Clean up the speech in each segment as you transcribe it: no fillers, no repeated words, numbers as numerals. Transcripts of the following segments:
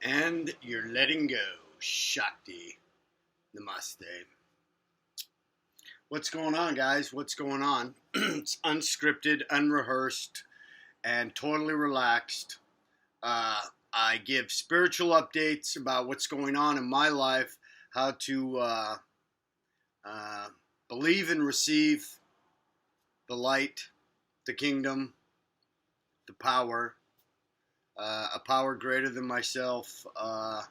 And you're letting go. Shakti. Namaste. What's going on, guys? What's going on? It's unscripted, unrehearsed, and totally relaxed. I give spiritual updates about what's going on in my life, how to believe and receive the light, the kingdom, the power, a power greater than myself, for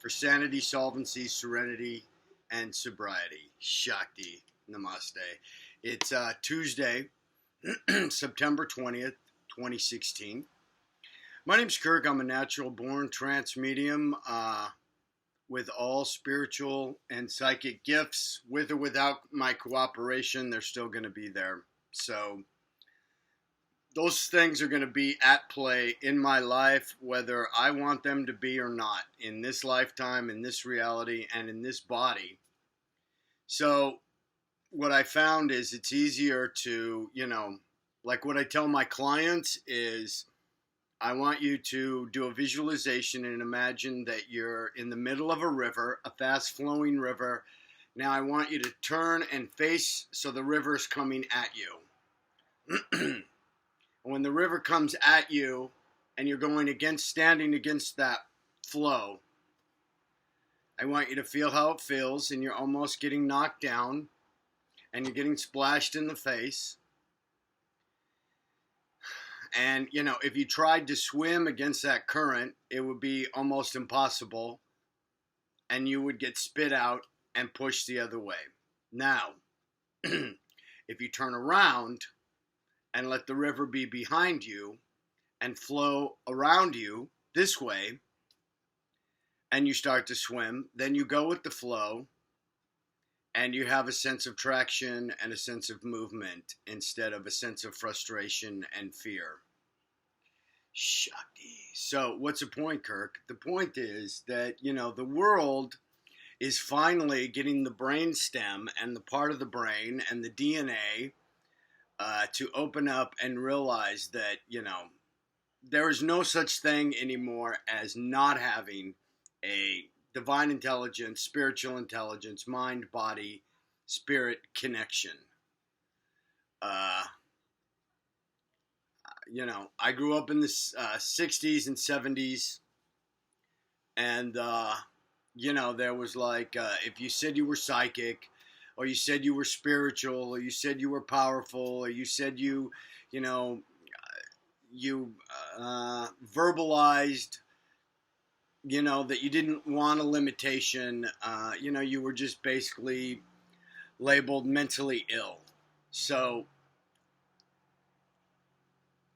sanity, solvency, serenity, and sobriety. Shakti. Namaste. It's Tuesday, September 20th, 2016. My name's Kirk. I'm a natural born trance medium with all spiritual and psychic gifts. With or without my cooperation, they're still going to be there. So those things are going to be at play in my life, whether I want them to be or not, in this lifetime, in this reality, and in this body. So what I found is it's easier to, like what I tell my clients is I want you to do a visualization and imagine that you're in the middle of a river, a fast-flowing river. Now I want you to turn and face so the river's coming at you. When the river comes at you and you're standing against that flow, I want you to feel how it feels, and you're almost getting knocked down and you're getting splashed in the face. And, if you tried to swim against that current, it would be almost impossible, and you would get spit out and pushed the other way. Now, if you turn around and let the river be behind you and flow around you this way, and you start to swim, then you go with the flow, and you have a sense of traction and a sense of movement instead of a sense of frustration and fear. Shakti. So what's the point, Kirk? The point is that, the world is finally getting the brain stem and the part of the brain and the DNA to open up and realize that, there is no such thing anymore as not having a divine intelligence, spiritual intelligence, mind, body, spirit connection. I grew up in the 60s and 70s, and, there was like, if you said you were psychic, or you said you were spiritual, or you said you were powerful, or you said you verbalized, that you didn't want a limitation, you were just basically labeled mentally ill. So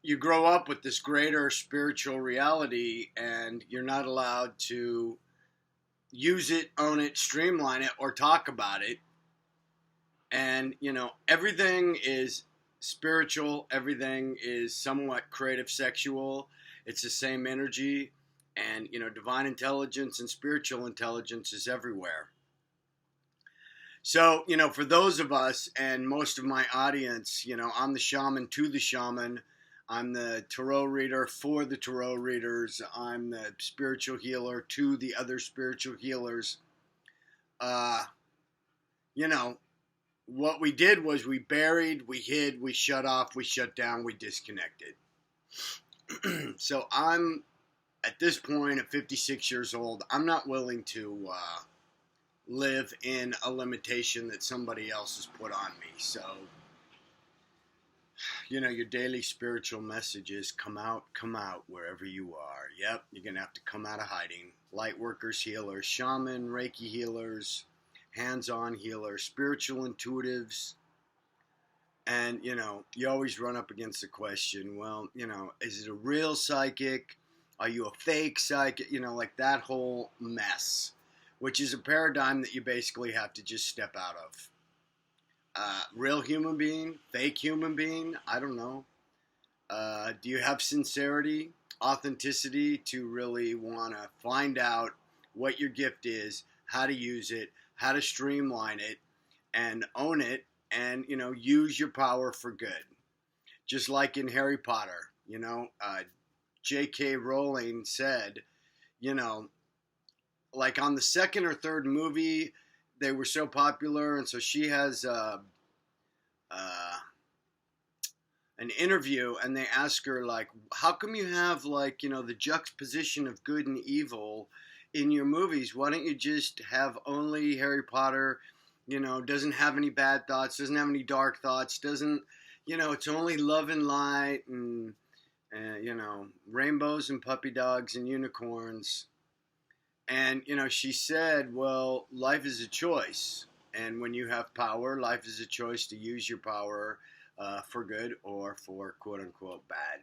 you grow up with this greater spiritual reality, and you're not allowed to use it, own it, streamline it, or talk about it. And, everything is spiritual. Everything is somewhat creative, sexual. It's the same energy. And, divine intelligence and spiritual intelligence is everywhere. So, for those of us and most of my audience, I'm the shaman to the shaman. I'm the tarot reader for the tarot readers. I'm the spiritual healer to the other spiritual healers. What we did was we buried, we hid, we shut off, we shut down, we disconnected. So I'm, at this point, at 56 years old, I'm not willing to live in a limitation that somebody else has put on me. So, your daily spiritual messages, come out wherever you are. Yep, you're going to have to come out of hiding. Light workers, healers, shaman, Reiki healers, hands-on healers, spiritual intuitives. And, you always run up against the question, well, is it a real psychic? Are you a fake psychic? Like that whole mess, which is a paradigm that you basically have to just step out of. Real human being, fake human being, I don't know. Do you have sincerity, authenticity to really want to find out what your gift is, how to use it, how to streamline it, and own it, and, use your power for good? Just like in Harry Potter, J.K. Rowling said, you know, like on the second or third movie, they were so popular, and so she has an interview, and they ask her, like, how come you have, like, the juxtaposition of good and evil in your movies? Why don't you just have only Harry Potter, doesn't have any bad thoughts, doesn't have any dark thoughts, doesn't, it's only love and light and rainbows and puppy dogs and unicorns. And, she said, well, life is a choice. And when you have power, life is a choice to use your power for good or for quote unquote bad,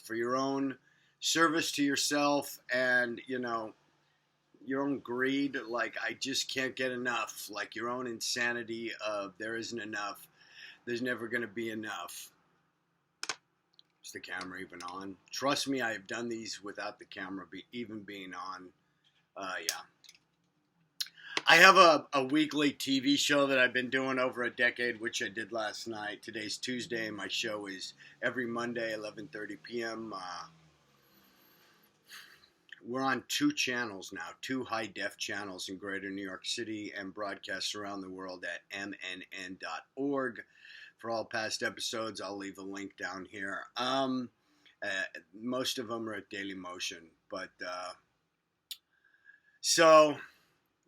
for your own service to yourself and, your own greed. Like, I just can't get enough. Like your own insanity of there isn't enough. There's never going to be enough. Is the camera even on? Trust me, I have done these without the camera even being on. Yeah. I have a weekly TV show that I've been doing over a decade, which I did last night. Today's Tuesday, and my show is every Monday, 11:30 p.m. We're on 2 channels now, 2 high-def channels in greater New York City, and broadcasts around the world at mnn.org. For all past episodes, I'll leave a link down here. Most of them are at Daily Motion, but so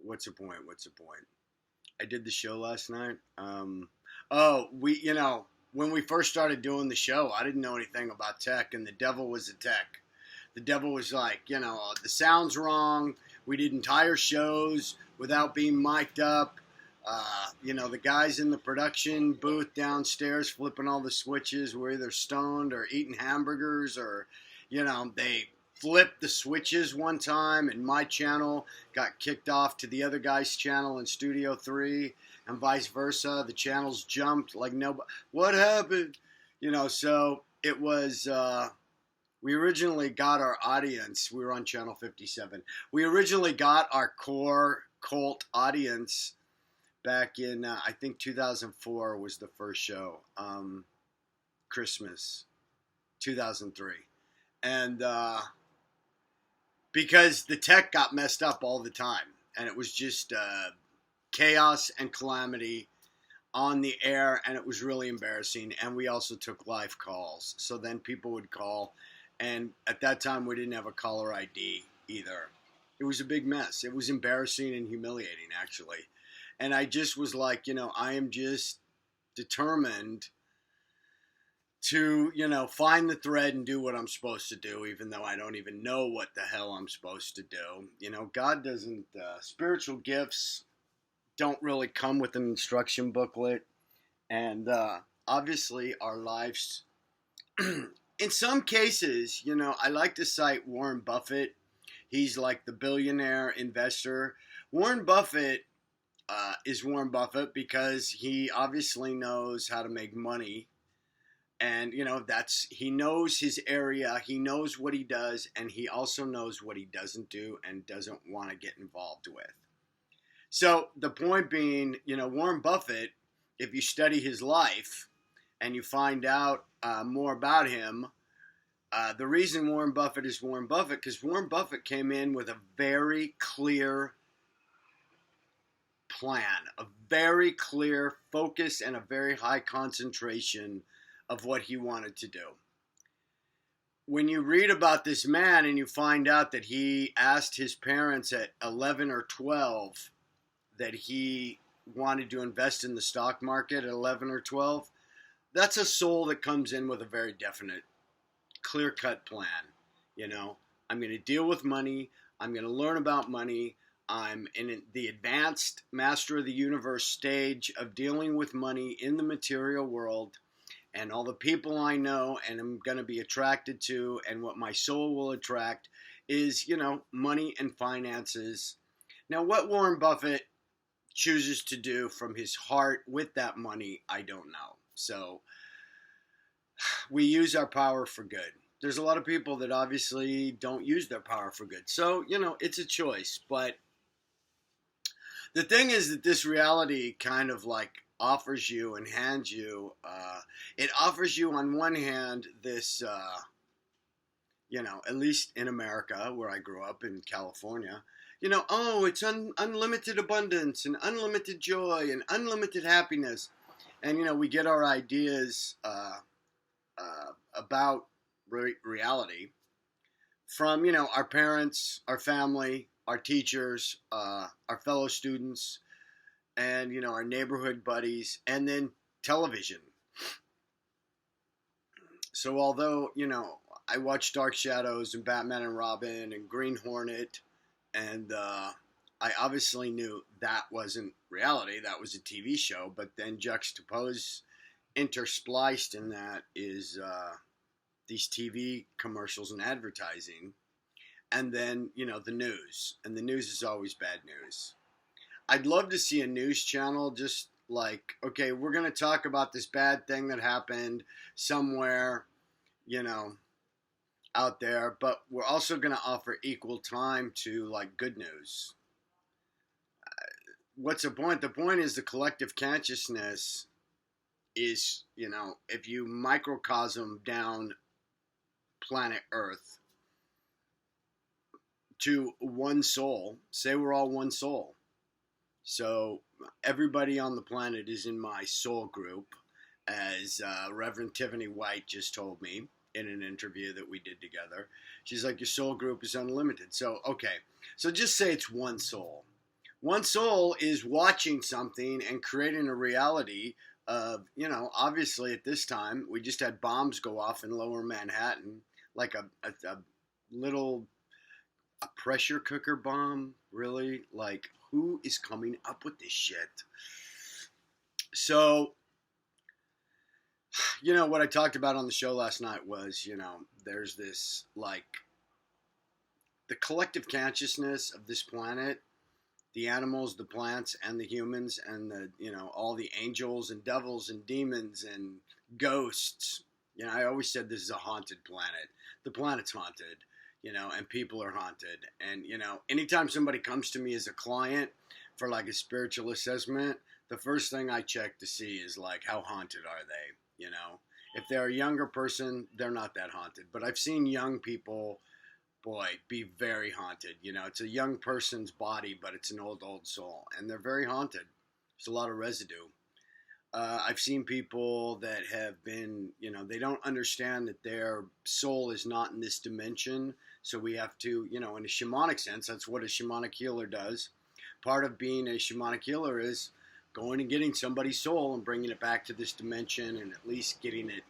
what's the point? I did the show last night. When we first started doing the show, I didn't know anything about tech, and the devil was a tech. The devil was like, the sound's wrong. We did entire shows without being mic'd up. The guys in the production booth downstairs flipping all the switches were either stoned or eating hamburgers or, they flipped the switches one time and my channel got kicked off to the other guy's channel in Studio 3 and vice versa. The channels jumped like nobody. What happened? So it was, we originally got our audience. We were on channel 57. We originally got our core cult audience back in, I think 2004 was the first show. Christmas 2003. And, because the tech got messed up all the time, and it was just chaos and calamity on the air, and it was really embarrassing. And we also took live calls, so then people would call, and at that time we didn't have a caller ID either. It was a big mess. It was embarrassing and humiliating, actually. And I just was like, I am just determined to, find the thread and do what I'm supposed to do, even though I don't even know what the hell I'm supposed to do. God doesn't, spiritual gifts don't really come with an instruction booklet. And obviously our lives, in some cases, I like to cite Warren Buffett. He's like the billionaire investor. Warren Buffett is Warren Buffett because he obviously knows how to make money. And, he knows his area, he knows what he does, and he also knows what he doesn't do and doesn't want to get involved with. So the point being, Warren Buffett, if you study his life and you find out more about him, the reason Warren Buffett is Warren Buffett, because Warren Buffett came in with a very clear plan, a very clear focus, and a very high concentration of what he wanted to do. When you read about this man and you find out that he asked his parents at 11 or 12 that he wanted to invest in the stock market at 11 or 12, that's a soul that comes in with a very definite, clear-cut plan. I'm going to deal with money. I'm going to learn about money. I'm in the advanced master of the universe stage of dealing with money in the material world. And all the people I know and I'm going to be attracted to and what my soul will attract is, money and finances. Now, what Warren Buffett chooses to do from his heart with that money, I don't know. So we use our power for good. There's a lot of people that obviously don't use their power for good. So, it's a choice. But the thing is that this reality kind of like offers you and hands you, it offers you on one hand this at least in America, where I grew up in California, oh, it's unlimited abundance and unlimited joy and unlimited happiness. And, we get our ideas about reality from, our parents, our family, our teachers, our fellow students, and, our neighborhood buddies, and then television. So although, I watched Dark Shadows and Batman and Robin and Green Hornet, and I obviously knew that wasn't reality. That was a TV show. But then juxtaposed, interspliced in that is these TV commercials and advertising. And then, the news. And the news is always bad news. I'd love to see a news channel just like, okay, we're going to talk about this bad thing that happened somewhere, out there, but we're also going to offer equal time to like good news. What's the point? The point is the collective consciousness is, if you microcosm down planet Earth to one soul, say we're all one soul. So everybody on the planet is in my soul group, as Reverend Tiffany White just told me in an interview that we did together. She's like, your soul group is unlimited. So, okay. So just say it's one soul. One soul is watching something and creating a reality of, obviously at this time, we just had bombs go off in lower Manhattan, like a little pressure cooker bomb, really? Like, who is coming up with this shit? So, what I talked about on the show last night was, there's this, like, the collective consciousness of this planet, the animals, the plants, and the humans, and the, all the angels and devils and demons and ghosts. I always said this is a haunted planet. The planet's haunted, and people are haunted. And, anytime somebody comes to me as a client for, like, a spiritual assessment, the first thing I check to see is, like, how haunted are they? If they're a younger person, they're not that haunted. But I've seen young people, boy, be very haunted. It's a young person's body, but it's an old soul. And they're very haunted. There's a lot of residue. I've seen people that have been, they don't understand that their soul is not in this dimension. So we have to, in a shamanic sense, that's what a shamanic healer does. Part of being a shamanic healer is going and getting somebody's soul and bringing it back to this dimension and at least getting it,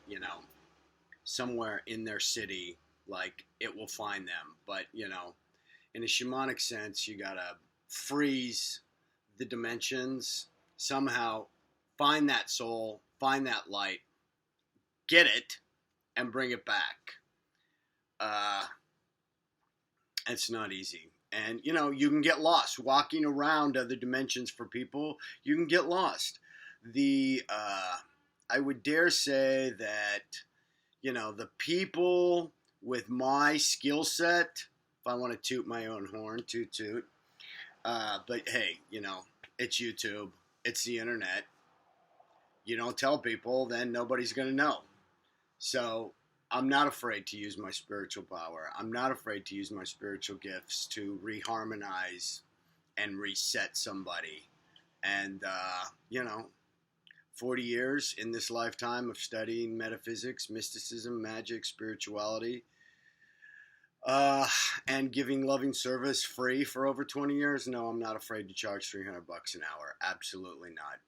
somewhere in their city, like it will find them. But, in a shamanic sense, you got to freeze the dimensions, somehow find that soul, find that light, get it, and bring it back. It's not easy. And, you can get lost walking around other dimensions for people. You can get lost. I would dare say that, the people with my skill set, if I want to toot my own horn, toot. But hey, it's YouTube. It's the internet. You don't tell people, then nobody's going to know. So I'm not afraid to use my spiritual power. I'm not afraid to use my spiritual gifts to reharmonize and reset somebody. And, 40 years in this lifetime of studying metaphysics, mysticism, magic, spirituality, and giving loving service free for over 20 years. No, I'm not afraid to charge $300 an hour. Absolutely not.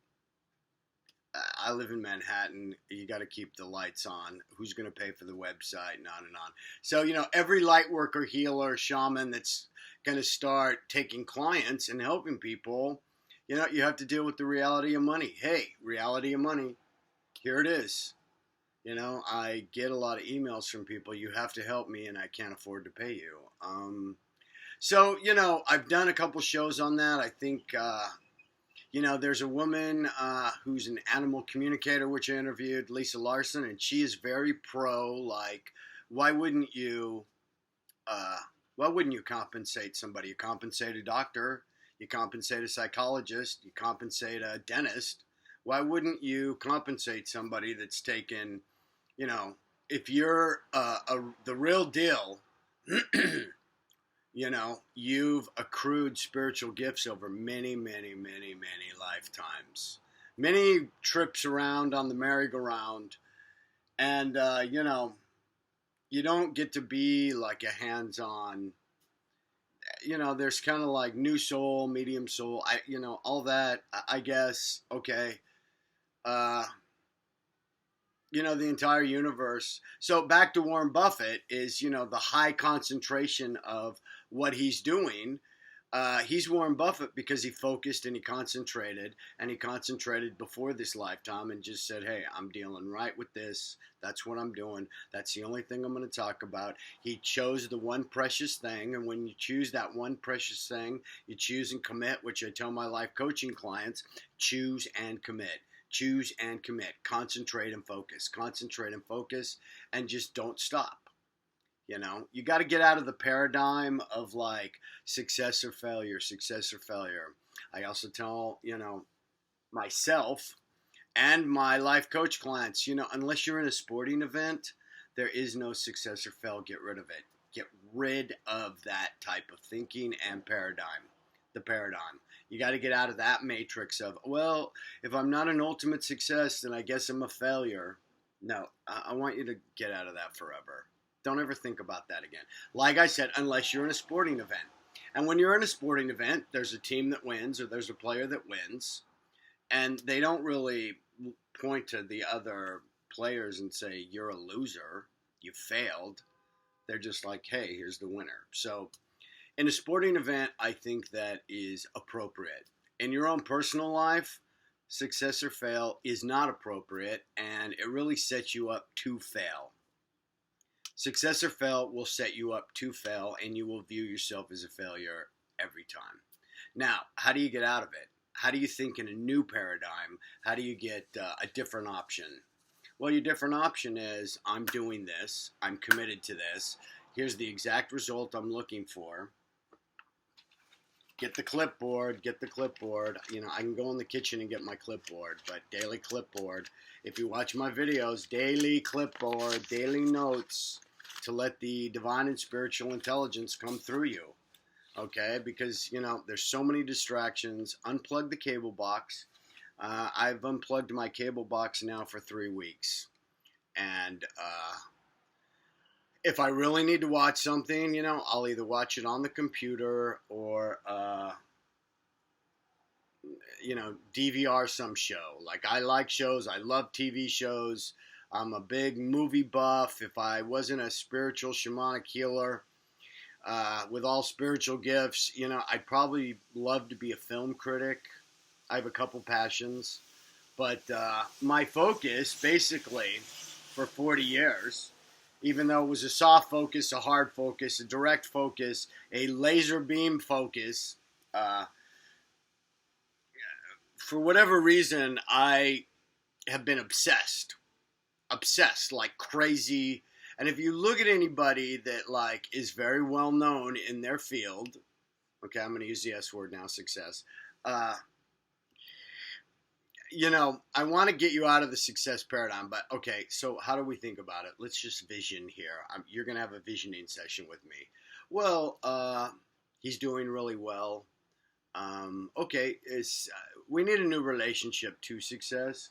I live in Manhattan. You got to keep the lights on. Who's going to pay for the website? And on and on. So, every light worker, healer, shaman that's going to start taking clients and helping people, you have to deal with the reality of money. Hey, reality of money. Here it is. I get a lot of emails from people. You have to help me and I can't afford to pay you. So, I've done a couple shows on that. I think, there's a woman who's an animal communicator, which I interviewed, Lisa Larson, and she is very pro, like, why wouldn't you compensate somebody? You compensate a doctor, you compensate a psychologist, you compensate a dentist. Why wouldn't you compensate somebody that's taken, if you're the real deal, you know, you've accrued spiritual gifts over many, many, many, many lifetimes, many trips around on the merry-go-round, and you know, you don't get to be like a hands-on. You know, there's kind of like new soul, medium soul. You know, all that. I guess. Okay. Uh, you know, the entire universe. So back to Warren Buffett is, you know, the high concentration of what he's doing. He's Warren Buffett because he focused and he concentrated before this lifetime and just said, hey, I'm dealing right with this. That's what I'm doing. That's the only thing I'm going to talk about. He chose the one precious thing. And when you choose that one precious thing, you choose and commit, which I tell my life coaching clients, choose and commit. Choose and commit. Concentrate and focus. Concentrate and focus, and just don't stop. You know, you got to get out of the paradigm of like success or failure, success or failure. I also tell, you know, myself and my life coach clients, you know, unless you're in a sporting event, there is no success or fail. Get rid of it. Get rid of that type of thinking and paradigm. The paradigm. You got to get out of that matrix of, well, if I'm not an ultimate success, then I guess I'm a failure. No, I want you to get out of that forever. Don't ever think about that again. Like I said, unless you're in a sporting event. And when you're in a sporting event, there's a team that wins or there's a player that wins. And they don't really point to the other players and say, you're a loser. You failed. They're just like, hey, here's the winner. So in a sporting event, I think that is appropriate. In your own personal life, success or fail is not appropriate. And it really sets you up to fail. Success or fail will set you up to fail, and you will view yourself as a failure every time. Now, how do you get out of it? How do you think in a new paradigm? How do you get a different option? Well, your different option is, I'm doing this. I'm committed to this. Here's the exact result I'm looking for. Get the clipboard. Get the clipboard. You know, I can go in the kitchen and get my clipboard, but daily clipboard. If you watch my videos, daily clipboard, daily notes, to let the divine and spiritual intelligence come through you, okay? Because, you know, there's so many distractions. Unplug the cable box. I've unplugged my cable box now for 3 weeks. And if I really need to watch something, you know, I'll either watch it on the computer or, you know, DVR some show. Like, I like shows. I love TV shows. I'm a big movie buff. If I wasn't a spiritual shamanic healer with all spiritual gifts, you know, I'd probably love to be a film critic. I have a couple passions. But my focus, basically, for 40 years, even though it was a soft focus, a hard focus, a direct focus, a laser beam focus, for whatever reason, I have been obsessed like crazy. And if you look at anybody that like is very well known in their field, okay, I'm going to use the S word now, success. You know, I want to get you out of the success paradigm, but okay, so how do we think about it? Let's just vision here. You're going to have a visioning session with me. Well, he's doing really well. Okay, we need a new relationship to success.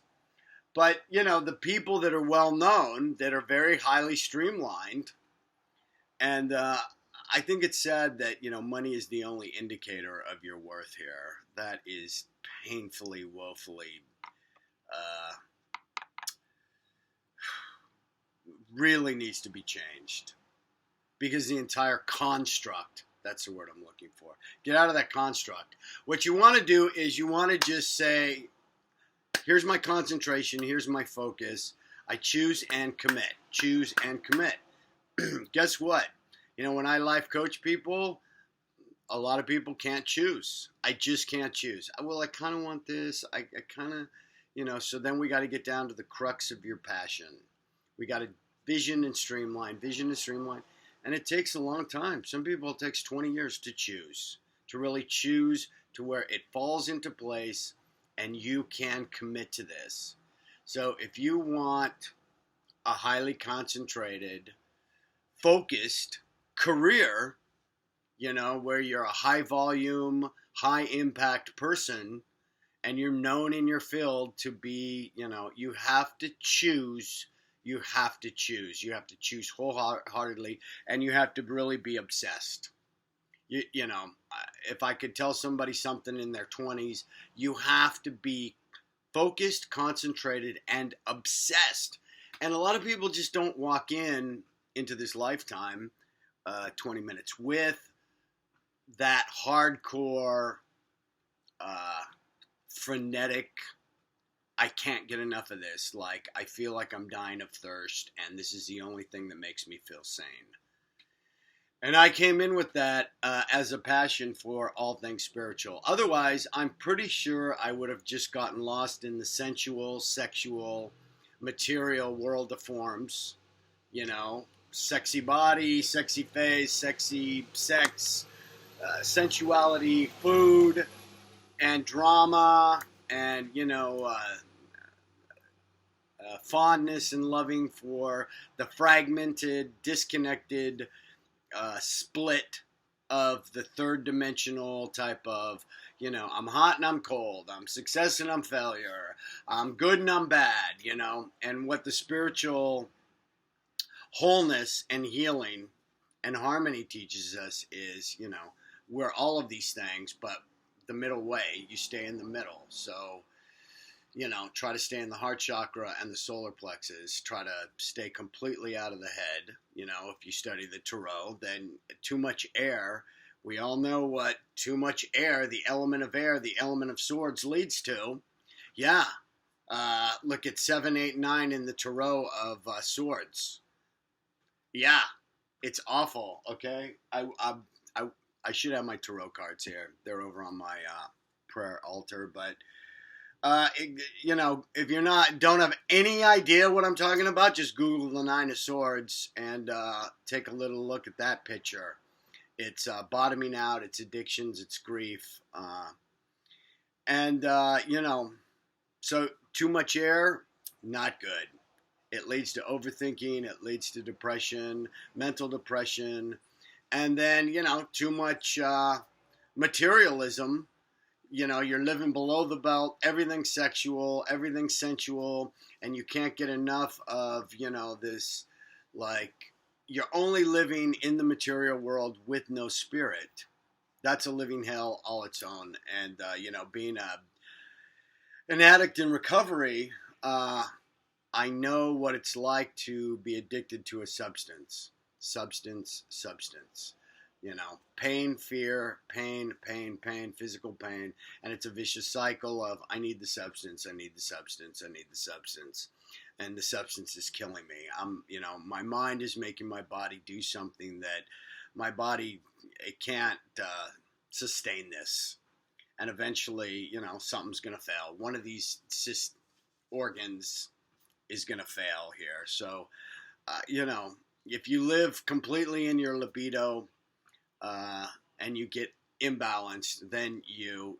But, you know, the people that are well known, that are very highly streamlined, and I think it's sad that, you know, money is the only indicator of your worth here. That is painfully, woefully, really needs to be changed. Because the entire construct, that's the word I'm looking for. Get out of that construct. What you want to do is you want to just say, here's my concentration. Here's my focus. I choose and commit. Choose and commit. Guess what? You know, when I life coach people, a lot of people can't choose. I just can't choose. Well, I kind of want this. I kind of, you know, so then we got to get down to the crux of your passion. We got to vision and streamline. And it takes a long time. Some people, it takes 20 years to choose, to really choose to where it falls into place and you can commit to this. So if you want a highly concentrated, focused career, where you're a high volume, high impact person, and you're known in your field to be, you have to choose. You have to choose. You have to choose wholeheartedly, and you have to really be obsessed. If I could tell somebody something in their 20s, you have to be focused, concentrated, and obsessed. And a lot of people just don't walk into this lifetime 20 minutes with that hardcore, frenetic, I can't get enough of this. Like, I feel like I'm dying of thirst, and this is the only thing that makes me feel sane. And I came in with that as a passion for all things spiritual. Otherwise, I'm pretty sure I would have just gotten lost in the sensual, sexual, material world of forms. Sexy body, sexy face, sexy sex, sensuality, food, and drama, and, fondness and loving for the fragmented, disconnected, split of the third dimensional type of, I'm hot and I'm cold, I'm success and I'm failure, I'm good and I'm bad, and what the spiritual wholeness and healing and harmony teaches us is, we're all of these things, but the middle way, you stay in the middle. So, try to stay in the heart chakra and the solar plexus. Try to stay completely out of the head. If you study the tarot, then too much air. We all know what too much air, the element of air, the element of swords leads to. Yeah. Look at 7, 8, 9 in the tarot of swords. Yeah. It's awful. Okay. I should have my tarot cards here. They're over on my prayer altar, but if you're don't have any idea what I'm talking about, just Google the 9 of Swords and take a little look at that picture. It's bottoming out, it's addictions, it's grief, so too much air, not good. It leads to overthinking, it leads to depression, mental depression, and then too much materialism. You're living below the belt, everything's sexual, everything's sensual, and you can't get enough of, this, like, you're only living in the material world with no spirit. That's a living hell all its own. And, being an addict in recovery, I know what it's like to be addicted to a substance. Pain, fear, pain, physical pain. And it's a vicious cycle of, I need the substance. And the substance is killing me. My mind is making my body do something that my body, it can't sustain this. And eventually, something's going to fail. One of these organs is going to fail here. So, if you live completely in your libido, and you get imbalanced, then you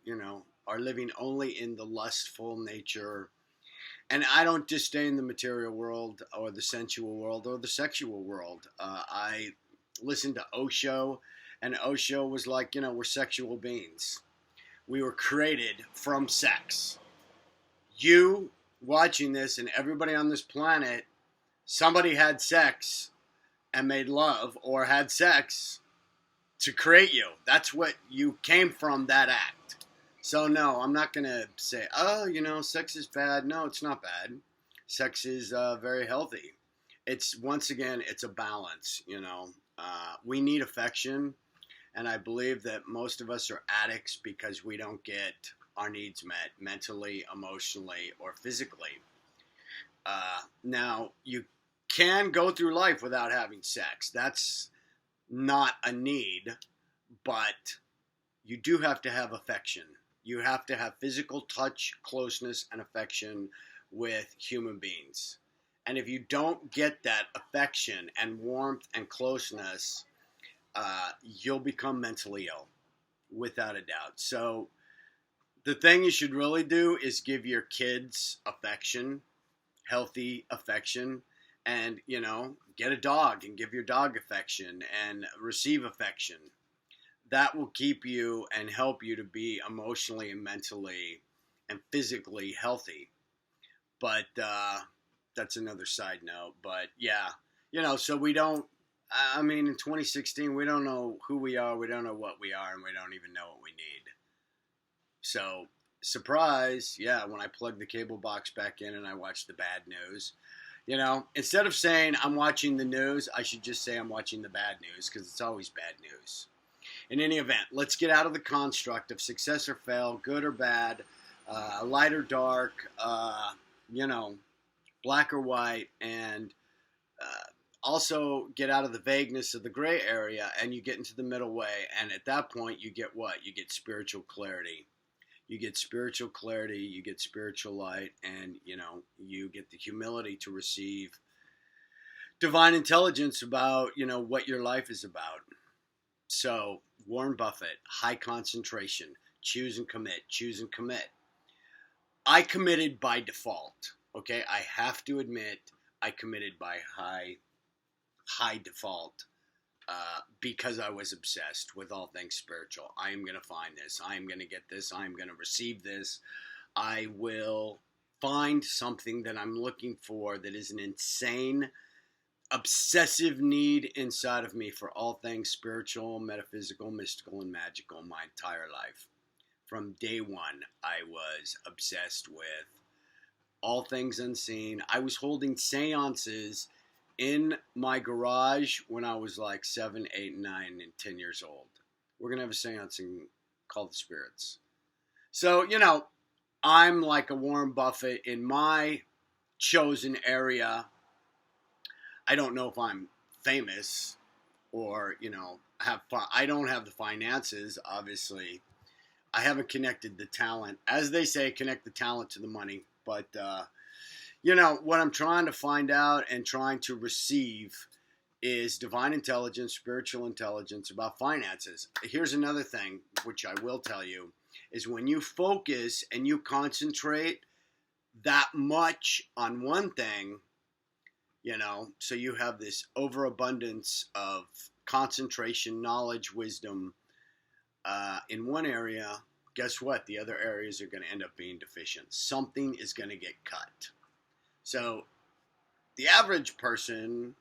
are living only in the lustful nature. And I don't just stay in the material world or the sensual world or the sexual world. I listened to Osho, and Osho was like, we're sexual beings. We were created from sex. You watching this and everybody on this planet, somebody had sex and made love or had sex to create you. That's what you came from, that act. So no, I'm not going to say, sex is bad. No, it's not bad. Sex is very healthy. It's, once again, it's a balance, we need affection. And I believe that most of us are addicts because we don't get our needs met mentally, emotionally, or physically. Now, you can go through life without having sex. That's not a need, but you do have to have affection. You have to have physical touch, closeness, and affection with human beings. And if you don't get that affection and warmth and closeness, you'll become mentally ill, without a doubt. So the thing you should really do is give your kids affection, healthy affection, and, get a dog and give your dog affection and receive affection. That will keep you and help you to be emotionally and mentally and physically healthy. But that's another side note. But yeah, so we don't, in 2016, we don't know who we are, we don't know what we are, and we don't even know what we need. So, surprise, yeah, when I plug the cable box back in and I watch the bad news, instead of saying I'm watching the news, I should just say I'm watching the bad news, because it's always bad news. In any event, let's get out of the construct of success or fail, good or bad, light or dark, black or white, and also get out of the vagueness of the gray area, and you get into the middle way. And at that point, you get what? You get spiritual clarity. You get spiritual clarity, you get spiritual light, and, you get the humility to receive divine intelligence about, what your life is about. So, Warren Buffett, high concentration, choose and commit, choose and commit. I committed by default, okay? I have to admit, I committed by high default. Because I was obsessed with all things spiritual. I am going to find this. I am going to get this. I am going to receive this. I will find something that I'm looking for that is an insane, obsessive need inside of me for all things spiritual, metaphysical, mystical, and magical my entire life. From day one, I was obsessed with all things unseen. I was holding seances in my garage when I was like 7, 8, 9, and 10 years old. We're going to have a seance and call the spirits. So, I'm like a Warren Buffett in my chosen area. I don't know if I'm famous or, I don't have the finances, obviously. I haven't connected the talent. As they say, connect the talent to the money. But, what I'm trying to find out and trying to receive is divine intelligence, spiritual intelligence about finances. Here's another thing, which I will tell you, is when you focus and you concentrate that much on one thing, so you have this overabundance of concentration, knowledge, wisdom in one area, guess what? The other areas are going to end up being deficient. Something is going to get cut. So the average person,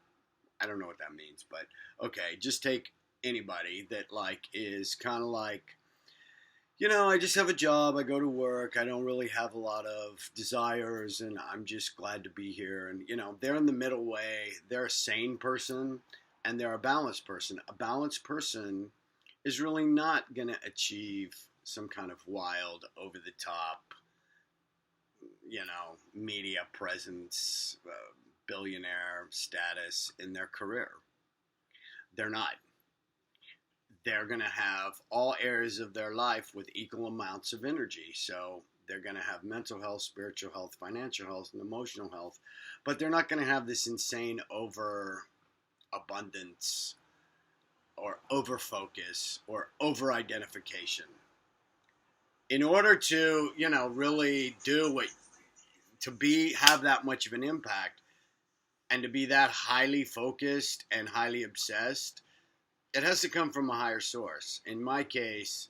I don't know what that means, but okay, just take anybody that is kind of like, I just have a job, I go to work, I don't really have a lot of desires, and I'm just glad to be here. And, they're in the middle way. They're a sane person, and they're a balanced person. A balanced person is really not going to achieve some kind of wild, over-the-top, media presence, billionaire status in their career. They're not. They're going to have all areas of their life with equal amounts of energy. So they're going to have mental health, spiritual health, financial health, and emotional health. But they're not going to have this insane overabundance or overfocus or over-identification. In order to, really do have that much of an impact and to be that highly focused and highly obsessed, it has to come from a higher source. In my case,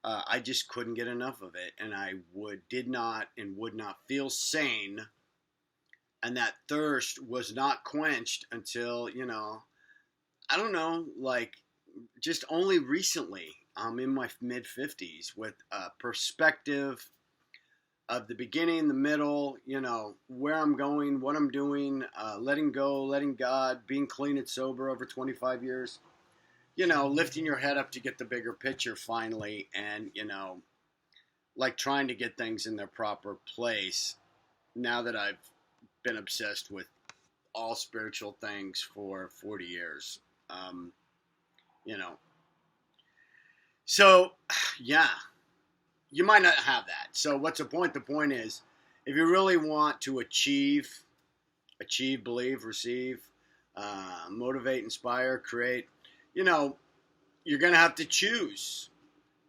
I just couldn't get enough of it, and I would not feel sane, and that thirst was not quenched until, I don't know, just only recently. I'm in my mid-50s with a perspective of the beginning, the middle, where I'm going, what I'm doing, letting go, letting God, being clean and sober over 25 years, lifting your head up to get the bigger picture finally, and, trying to get things in their proper place now that I've been obsessed with all spiritual things for 40 years. So, yeah. You might not have that. So what's the point? The point is, if you really want to achieve, believe, receive, motivate, inspire, create, you're going to have to choose.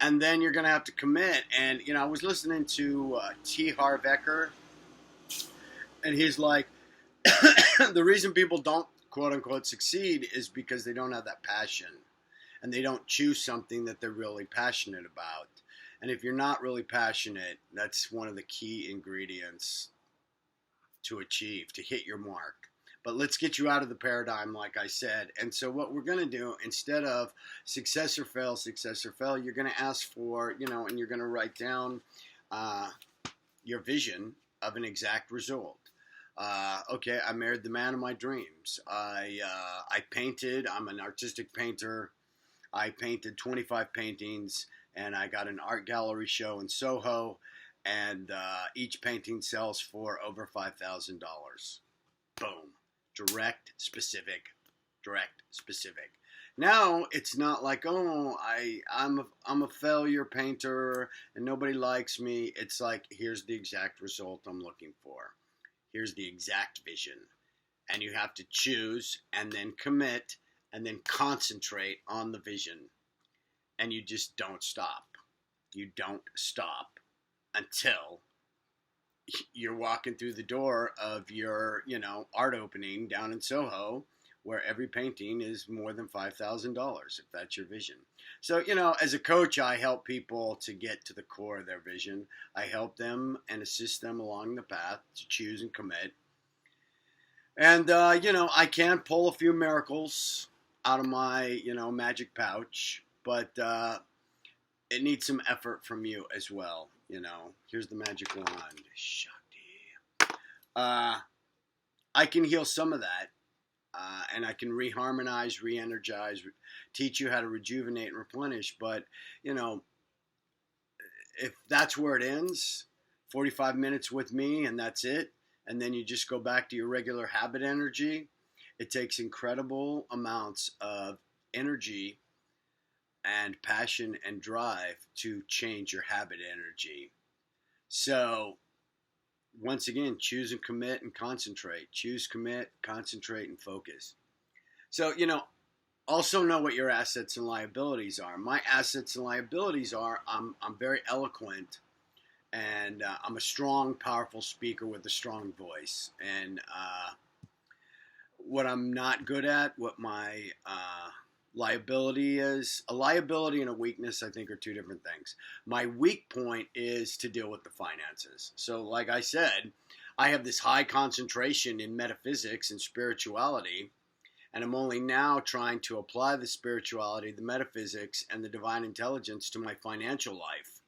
And then you're going to have to commit. And, I was listening to T. Harv Eker, and he's like, the reason people don't quote unquote succeed is because they don't have that passion and they don't choose something that they're really passionate about. And if you're not really passionate, that's one of the key ingredients to achieve, to hit your mark. But let's get you out of the paradigm, like I said. And so what we're going to do, instead of success or fail, you're going to ask for, and you're going to write down your vision of an exact result. Okay, I married the man of my dreams. I painted. I'm an artistic painter. I painted 25 paintings, and I got an art gallery show in Soho, and each painting sells for over $5,000. Boom. Direct, specific. Now it's not like, oh, I'm a failure painter and nobody likes me. It's like, here's the exact result I'm looking for. Here's the exact vision. And you have to choose and then commit and then concentrate on the vision. And you just don't stop. You don't stop until you're walking through the door of your, art opening down in Soho, where every painting is more than $5,000, if that's your vision. So, as a coach, I help people to get to the core of their vision. I help them and assist them along the path to choose and commit. And, I can pull a few miracles out of my, magic pouch, but it needs some effort from you as well. Here's the magic wand. Shakti. I can heal some of that. And I can reharmonize, re-energize, teach you how to rejuvenate and replenish. But, if that's where it ends, 45 minutes with me and that's it, and then you just go back to your regular habit energy, it takes incredible amounts of energy and passion and drive to change your habit energy. So, once again, choose and commit and concentrate. Choose, commit, concentrate, and focus. So, also know what your assets and liabilities are. My assets and liabilities are I'm very eloquent, and I'm a strong, powerful speaker with a strong voice. And what I'm not good at, what my liability is, a liability and a weakness, I think, are two different things. My weak point is to deal with the finances. So, like I said, I have this high concentration in metaphysics and spirituality, and I'm only now trying to apply the spirituality, the metaphysics, and the divine intelligence to my financial life.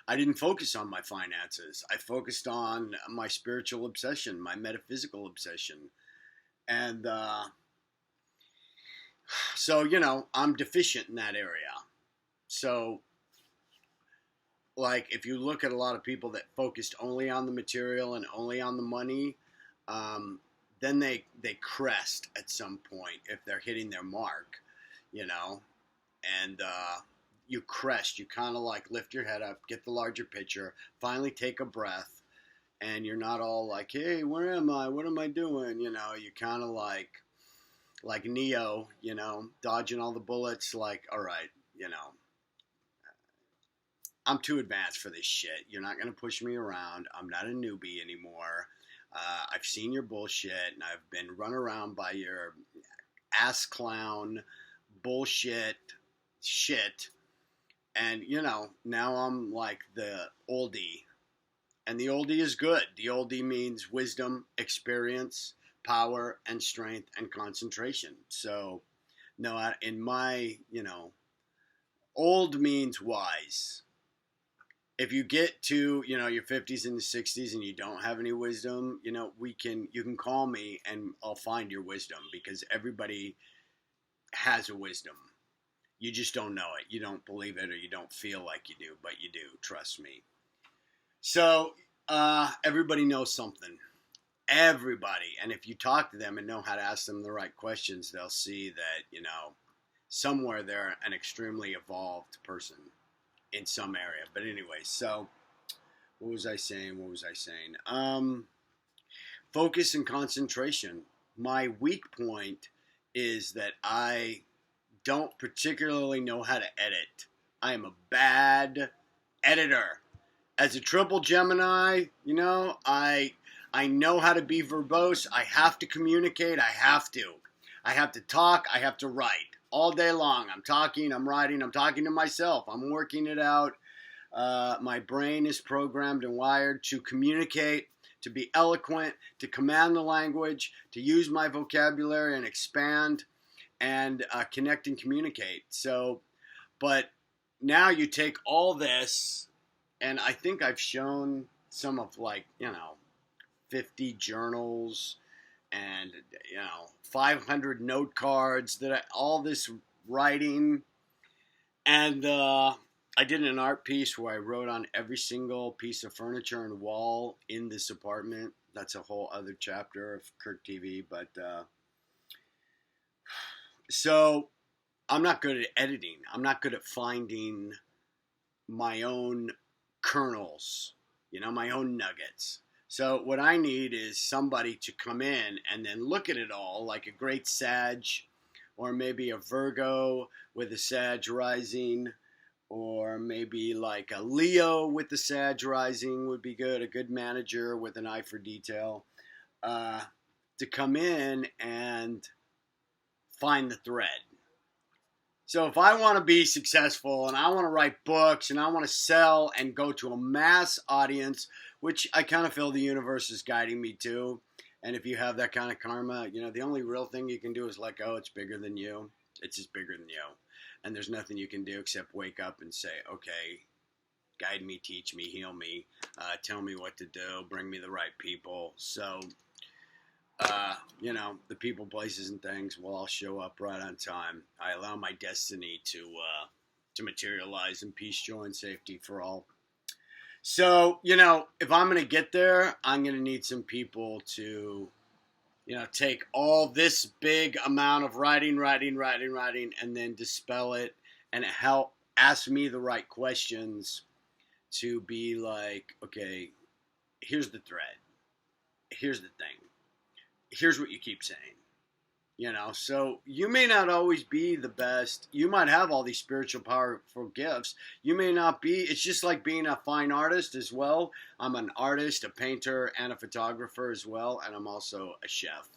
I didn't focus on my finances. I focused on my spiritual obsession, my metaphysical obsession. And so, I'm deficient in that area. So, like, if you look at a lot of people that focused only on the material and only on the money, then they crest at some point if they're hitting their mark, and you crest. You kind of like lift your head up, get the larger picture, finally take a breath, and you're not all like, hey, where am I? What am I doing? You kind of like Neo, dodging all the bullets, like, all right, I'm too advanced for this shit. You're not going to push me around. I'm not a newbie anymore. I've seen your bullshit, and I've been run around by your ass clown bullshit shit. And, now I'm like the oldie. And the oldie is good. The oldie means wisdom, experience, power, and strength, and concentration. So, no, in my, old means wise. If you get to, your 50s and 60s and you don't have any wisdom, you can call me and I'll find your wisdom, because everybody has a wisdom. You just don't know it. You don't believe it, or you don't feel like you do, but you do. Trust me. So, everybody knows something. Everybody. And if you talk to them and know how to ask them the right questions, they'll see that, somewhere they're an extremely evolved person in some area. But anyway, so what was I saying? Focus and concentration. My weak point is that I don't particularly know how to edit. I am a bad editor. As a triple Gemini, I I know how to be verbose. I have to communicate. I have to talk. I have to write all day long. I'm talking, I'm writing, I'm talking to myself. I'm working it out. My brain is programmed and wired to communicate, to be eloquent, to command the language, to use my vocabulary and expand and connect and communicate. So, but now you take all this, and I think I've shown some of 50 journals and 500 note cards all this writing, and I did an art piece where I wrote on every single piece of furniture and wall in this apartment. That's a whole other chapter of Kirk TV, but so I'm not good at editing. I'm not good at finding my own kernels, my own nuggets. So what I need is somebody to come in and then look at it all, like a great Sag, or maybe a Virgo with a Sag rising, or maybe like a Leo with the Sag rising would be good. A good manager with an eye for detail, to come in and find the thread. So if I want to be successful and I want to write books and I want to sell and go to a mass audience, which I kind of feel the universe is guiding me to, and if you have that kind of karma, the only real thing you can do is let go. It's bigger than you. It's just bigger than you. And there's nothing you can do except wake up and say, okay, guide me, teach me, heal me, tell me what to do, bring me the right people. So, the people, places, and things will all show up right on time. I allow my destiny to materialize in peace, joy, and safety for all. So, if I'm going to get there, I'm going to need some people to, take all this big amount of writing, and then dispel it and help ask me the right questions to be like, okay, here's the thread. Here's the thing. Here's what you keep saying. So you may not always be the best. You might have all these spiritual powerful gifts. You may not be. It's just like being a fine artist as well. I'm an artist, a painter, and a photographer as well. And I'm also a chef.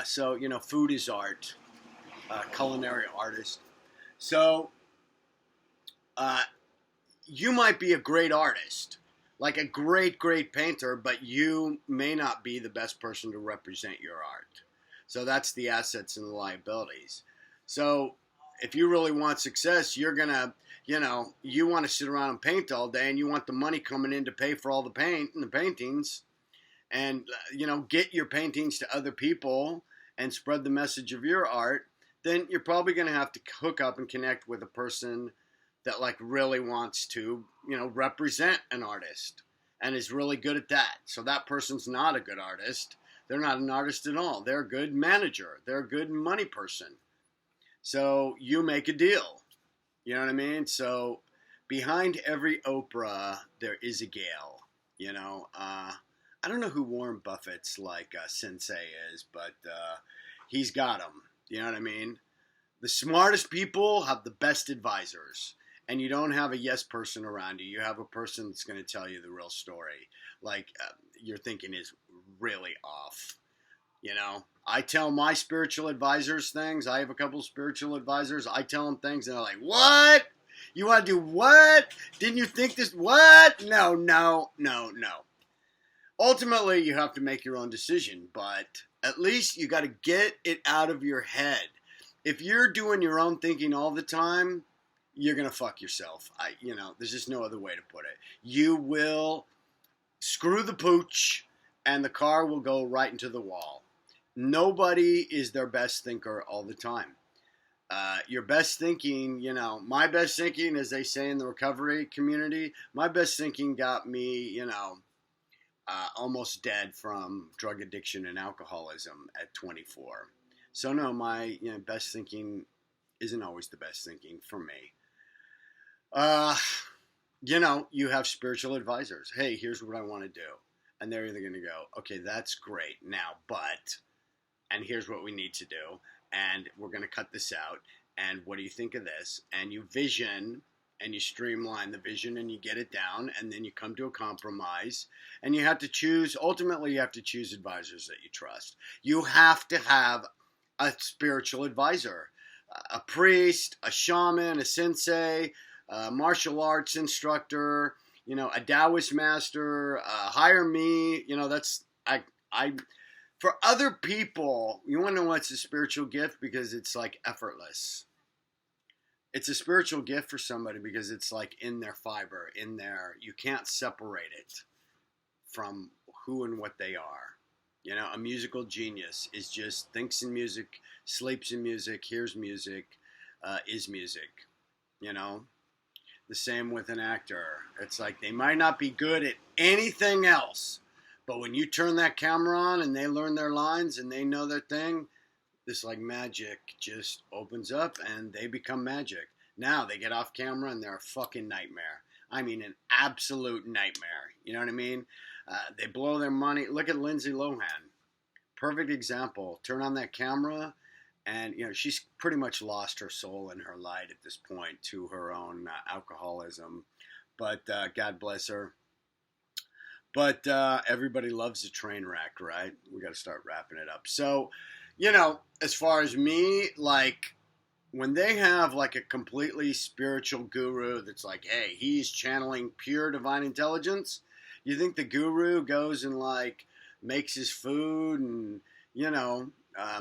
So, food is art, culinary artist. So you might be a great artist, like a great, great painter, but you may not be the best person to represent your art. So that's the assets and the liabilities. So if you really want success, you're going to, you want to sit around and paint all day and you want the money coming in to pay for all the paint and the paintings and, get your paintings to other people and spread the message of your art, then you're probably going to have to hook up and connect with a person that really wants to, represent an artist and is really good at that. So that person's not a good artist. They're not an artist at all. They're a good manager. They're a good money person. So you make a deal. You know what I mean? So behind every Oprah, there is a Gail. I don't know who Warren Buffett's sensei is, but he's got them. You know what I mean? The smartest people have the best advisors. And you don't have a yes person around you. You have a person that's going to tell you the real story. Your thinking is really off. I tell my spiritual advisors things. I have a couple of spiritual advisors. I tell them things and they're like, what? You want to do what? Didn't you think this? What? No. Ultimately, you have to make your own decision, but at least you got to get it out of your head. If you're doing your own thinking all the time, you're going to fuck yourself. There's just no other way to put it. You will screw the pooch and the car will go right into the wall. Nobody is their best thinker all the time. Your best thinking, my best thinking, as they say in the recovery community, my best thinking got me, almost dead from drug addiction and alcoholism at 24. So no, my best thinking isn't always the best thinking for me. You have spiritual advisors. Hey, here's what I want to do. And they're either going to go, okay, that's great now, and here's what we need to do. And we're going to cut this out. And what do you think of this? And you vision and you streamline the vision and you get it down, and then you come to a compromise, and you have to choose. Ultimately, you have to choose advisors that you trust. You have to have a spiritual advisor, a priest, a shaman, a sensei, a martial arts instructor, a Taoist master. Hire me. That's I. For other people, you want to know what's a spiritual gift? Because it's like effortless. It's a spiritual gift for somebody because it's like in their fiber, in there. You can't separate it from who and what they are. A musical genius is just thinks in music, sleeps in music, hears music, is music. The same with an actor. It's like they might not be good at anything else, but when you turn that camera on and they learn their lines and they know their thing, this like magic just opens up and they become magic. Now they get off camera and they're a fucking nightmare. I mean, an absolute nightmare. You know what I mean? They blow their money. Look at Lindsay Lohan. Perfect example. Turn on that camera and, she's pretty much lost her soul and her light at this point to her own alcoholism. But God bless her. But everybody loves a train wreck, right? We got to start wrapping it up. So, as far as me, like when they have like a completely spiritual guru that's like, hey, he's channeling pure divine intelligence. You think the guru goes and like makes his food and,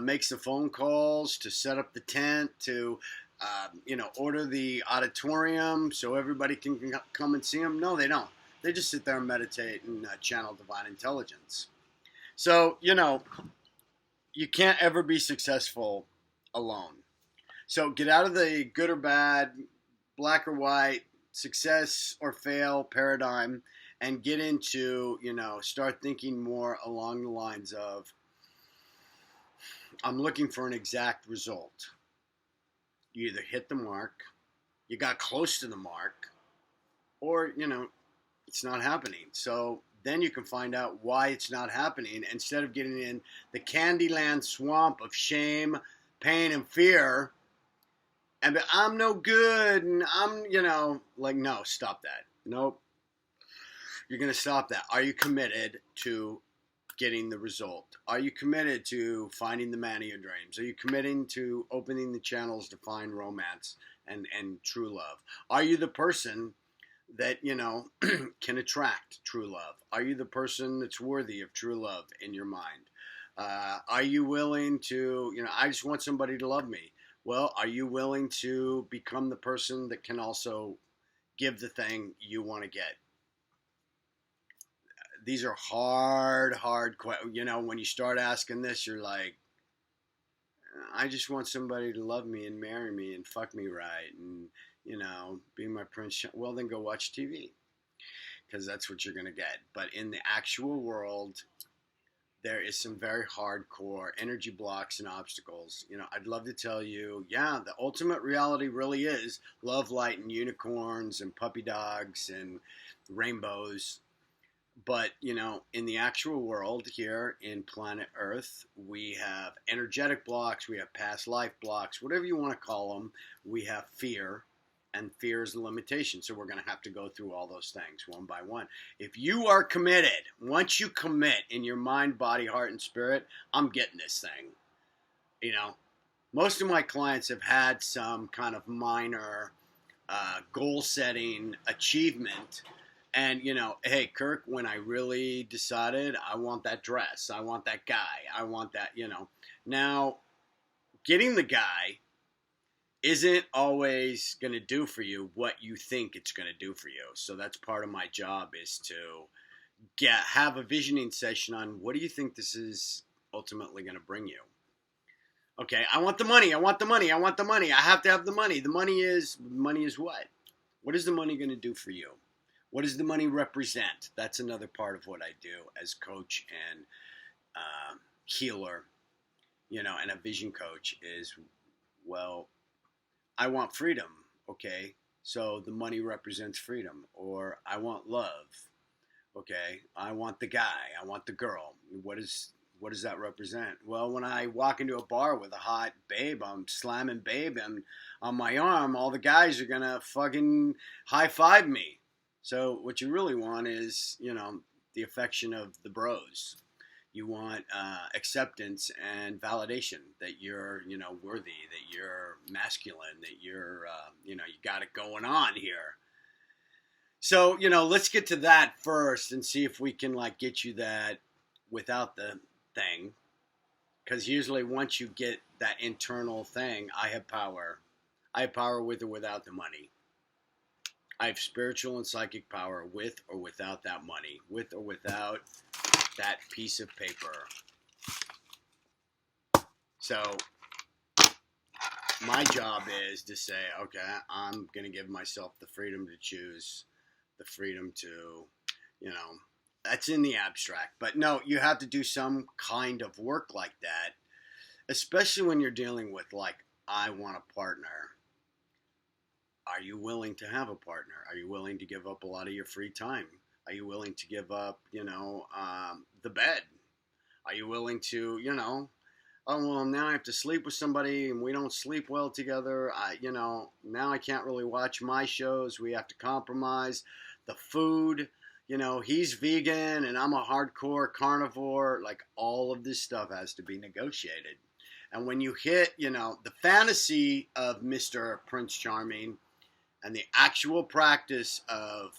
makes the phone calls to set up the tent, to, order the auditorium so everybody can come and see him? No, they don't. They just sit there and meditate and channel divine intelligence. So, you can't ever be successful alone. So get out of the good or bad, black or white, success or fail paradigm and get into, start thinking more along the lines of, I'm looking for an exact result. You either hit the mark, you got close to the mark, or, it's not happening. So then you can find out why it's not happening instead of getting in the Candyland swamp of shame, pain, and fear. And I'm no good. And I'm, no, stop that. Nope. You're going to stop that. Are you committed to getting the result? Are you committed to finding the man of your dreams? Are you committing to opening the channels to find romance and true love? Are you the person that, can attract true love? Are you the person that's worthy of true love in your mind? Are you willing to, I just want somebody to love me. Well, are you willing to become the person that can also give the thing you want to get? These are hard questions. When you start asking this, you're like, I just want somebody to love me and marry me and fuck me right and, be my prince. Well, then go watch TV because that's what you're going to get. But in the actual world, there is some very hardcore energy blocks and obstacles. I'd love to tell you, the ultimate reality really is love, light, and unicorns and puppy dogs and rainbows. But, in the actual world here in planet Earth, we have energetic blocks, we have past life blocks, whatever you want to call them. We have fear. And fear is the limitation. So we're going to have to go through all those things one by one. If you are committed, once you commit in your mind, body, heart, and spirit, I'm getting this thing. Most of my clients have had some kind of minor goal-setting achievement. And, hey, Kirk, when I really decided I want that dress, I want that guy, I want that, Now, getting the guy isn't always going to do for you what you think it's going to do for you. So that's part of my job is to have a visioning session on what do you think this is ultimately going to bring you. Okay, I want the money. I want the money. I want the money. I have to have the money. The money is what? What is the money going to do for you? What does the money represent? That's another part of what I do as coach and healer, and a vision coach is, well, I want freedom, okay? So the money represents freedom. Or I want love, okay? I want the guy, I want the girl. What is what does that represent? Well, when I walk into a bar with a hot babe, I'm slamming babe and on my arm, all the guys are going to fucking high five me. So what you really want is, the affection of the bros. You want acceptance and validation that you're, worthy, that you're masculine, that you're, you got it going on here. So, let's get to that first and see if we can get you that without the thing. Because usually once you get that internal thing, I have power. I have power with or without the money. I have spiritual and psychic power with or without that money, with or without that piece of paper. So my job is to say, okay, I'm going to give myself the freedom to choose, the freedom to, that's in the abstract. But no, you have to do some kind of work like that, especially when you're dealing with I want a partner. Are you willing to have a partner? Are you willing to give up a lot of your free time? Are you willing to give up, the bed? Are you willing to, oh, well, now I have to sleep with somebody and we don't sleep well together. Now I can't really watch my shows. We have to compromise. The food, he's vegan and I'm a hardcore carnivore. All of this stuff has to be negotiated. And when you hit, the fantasy of Mr. Prince Charming and the actual practice of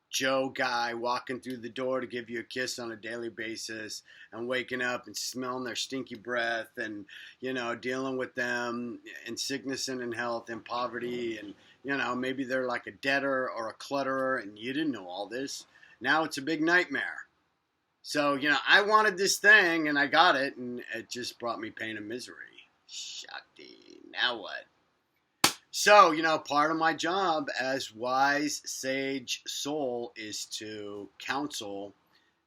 Joe guy walking through the door to give you a kiss on a daily basis and waking up and smelling their stinky breath and, dealing with them in sickness and in health and poverty and, maybe they're like a debtor or a clutterer and you didn't know all this. Now it's a big nightmare. So, I wanted this thing and I got it and it just brought me pain and misery. Shakti. Now what? So, part of my job as wise, sage soul is to counsel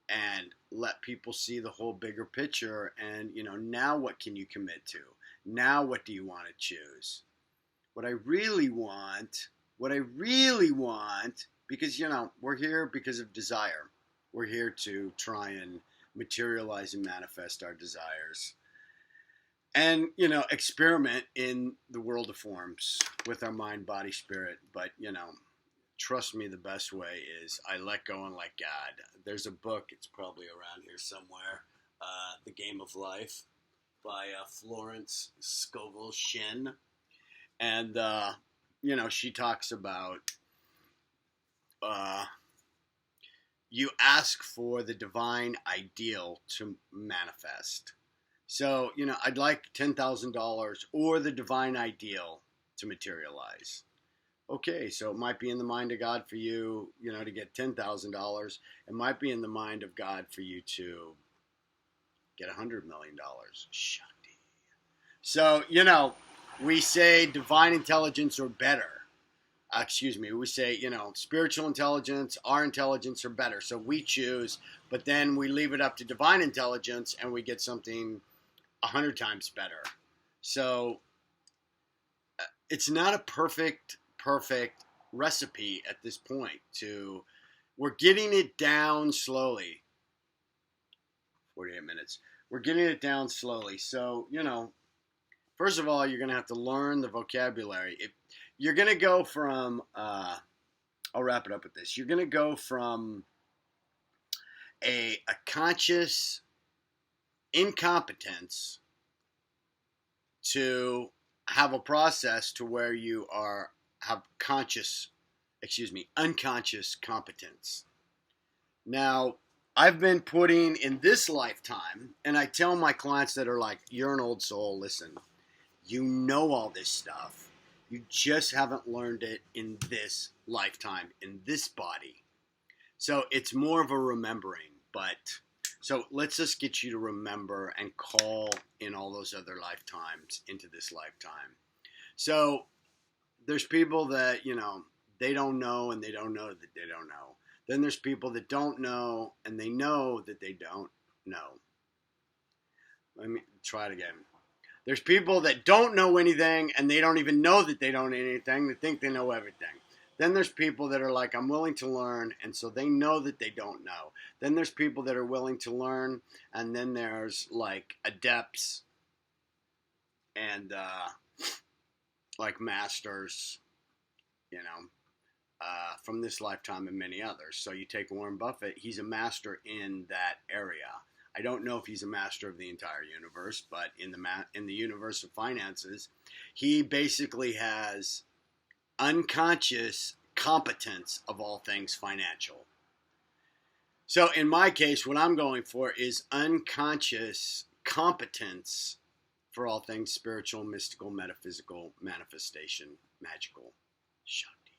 and let people see the whole bigger picture. And, now what can you commit to? Now what do you want to choose? What I really want, because, we're here because of desire. We're here to try and materialize and manifest our desires. And, experiment in the world of forms with our mind, body, spirit. But, trust me, the best way is I let go and let God. There's a book, it's probably around here somewhere, The Game of Life by Florence Scovel Shinn. And, she talks about you ask for the divine ideal to manifest. So, I'd like $10,000 or the divine ideal to materialize. Okay, so it might be in the mind of God for you, to get $10,000. It might be in the mind of God for you to get $100 million. Shakti. So, we say divine intelligence or better. We say, spiritual intelligence, our intelligence are better. So we choose, but then we leave it up to divine intelligence and we get something 100 times better. So it's not a perfect recipe at this point. We're getting it down slowly. 48 minutes. We're getting it down slowly. So, first of all, you're going to have to learn the vocabulary. You're going to go from, I'll wrap it up with this. You're going to go from a conscious incompetence to have a process to where you have unconscious competence. Now, I've been putting in this lifetime, and I tell my clients that are like, you're an old soul, listen, you know all this stuff. You just haven't learned it in this lifetime, in this body. So it's more of a remembering, so let's just get you to remember and call in all those other lifetimes into this lifetime. So there's people that, they don't know and they don't know that they don't know. Then there's people that don't know and they know that they don't know. Let me try it again. There's people that don't know anything and they don't even know that they don't know anything. They think they know everything. Then there's people that are like, I'm willing to learn, and so they know that they don't know. Then there's people that are willing to learn, and then there's like adepts and like masters, you know, from this lifetime and many others. So you take Warren Buffett, he's a master in that area. I don't know if he's a master of the entire universe, but in the universe of finances, he basically has unconscious competence of all things financial. So in my case, what I'm going for is unconscious competence for all things spiritual, mystical, metaphysical, manifestation, magical, Shakti.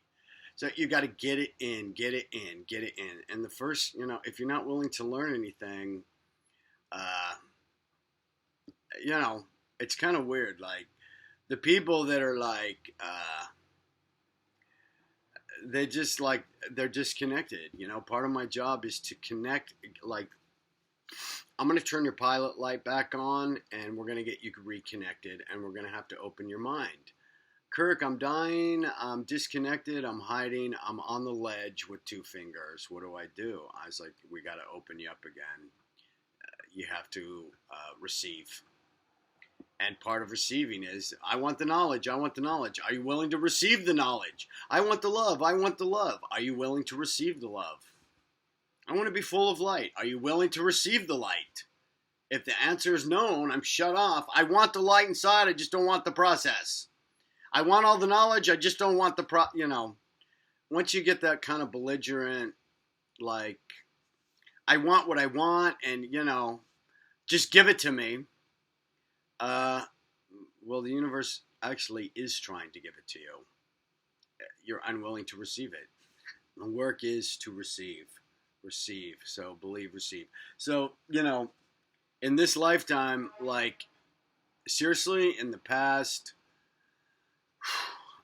So you got to get it in, get it in, get it in. And the first, if you're not willing to learn anything, it's kind of weird. Like the people that are like, they're disconnected. Part of my job is to connect. Like, I'm going to turn your pilot light back on, and we're going to get you reconnected, and we're going to have to open your mind. Kirk, I'm dying. I'm disconnected. I'm hiding. I'm on the ledge with 2 fingers. What do? I was like, we got to open you up again. You have to receive. And part of receiving is, I want the knowledge. I want the knowledge. Are you willing to receive the knowledge? I want the love. I want the love. Are you willing to receive the love? I want to be full of light. Are you willing to receive the light? If the answer is no, I'm shut off. I want the light inside. I just don't want the process. I want all the knowledge. I just don't want the once you get that kind of belligerent, like, I want what I want and, just give it to me. Well, the universe actually is trying to give it to you. You're unwilling to receive it. The work is to receive. Receive. So believe, receive. So, in this lifetime, like, seriously, in the past,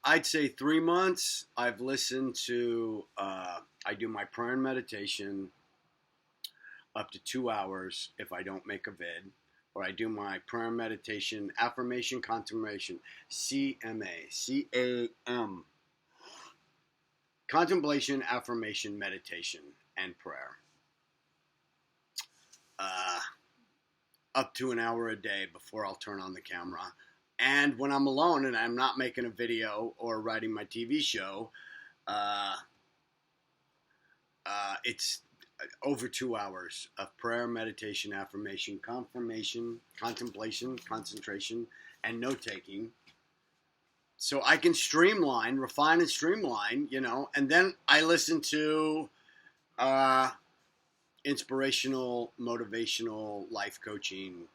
I'd say 3 months, I've listened to, I do my prayer and meditation up to 2 hours if I don't make a vid. Or I do my prayer and meditation, affirmation, contemplation, CMA, C-A-M. Contemplation, affirmation, meditation, and prayer. Up to an hour a day before I'll turn on the camera. And when I'm alone and I'm not making a video or writing my TV show, it's over 2 hours of prayer, meditation, affirmation, confirmation, contemplation, concentration, and note-taking. So I can streamline, refine and streamline, and then I listen to inspirational, motivational, life coaching,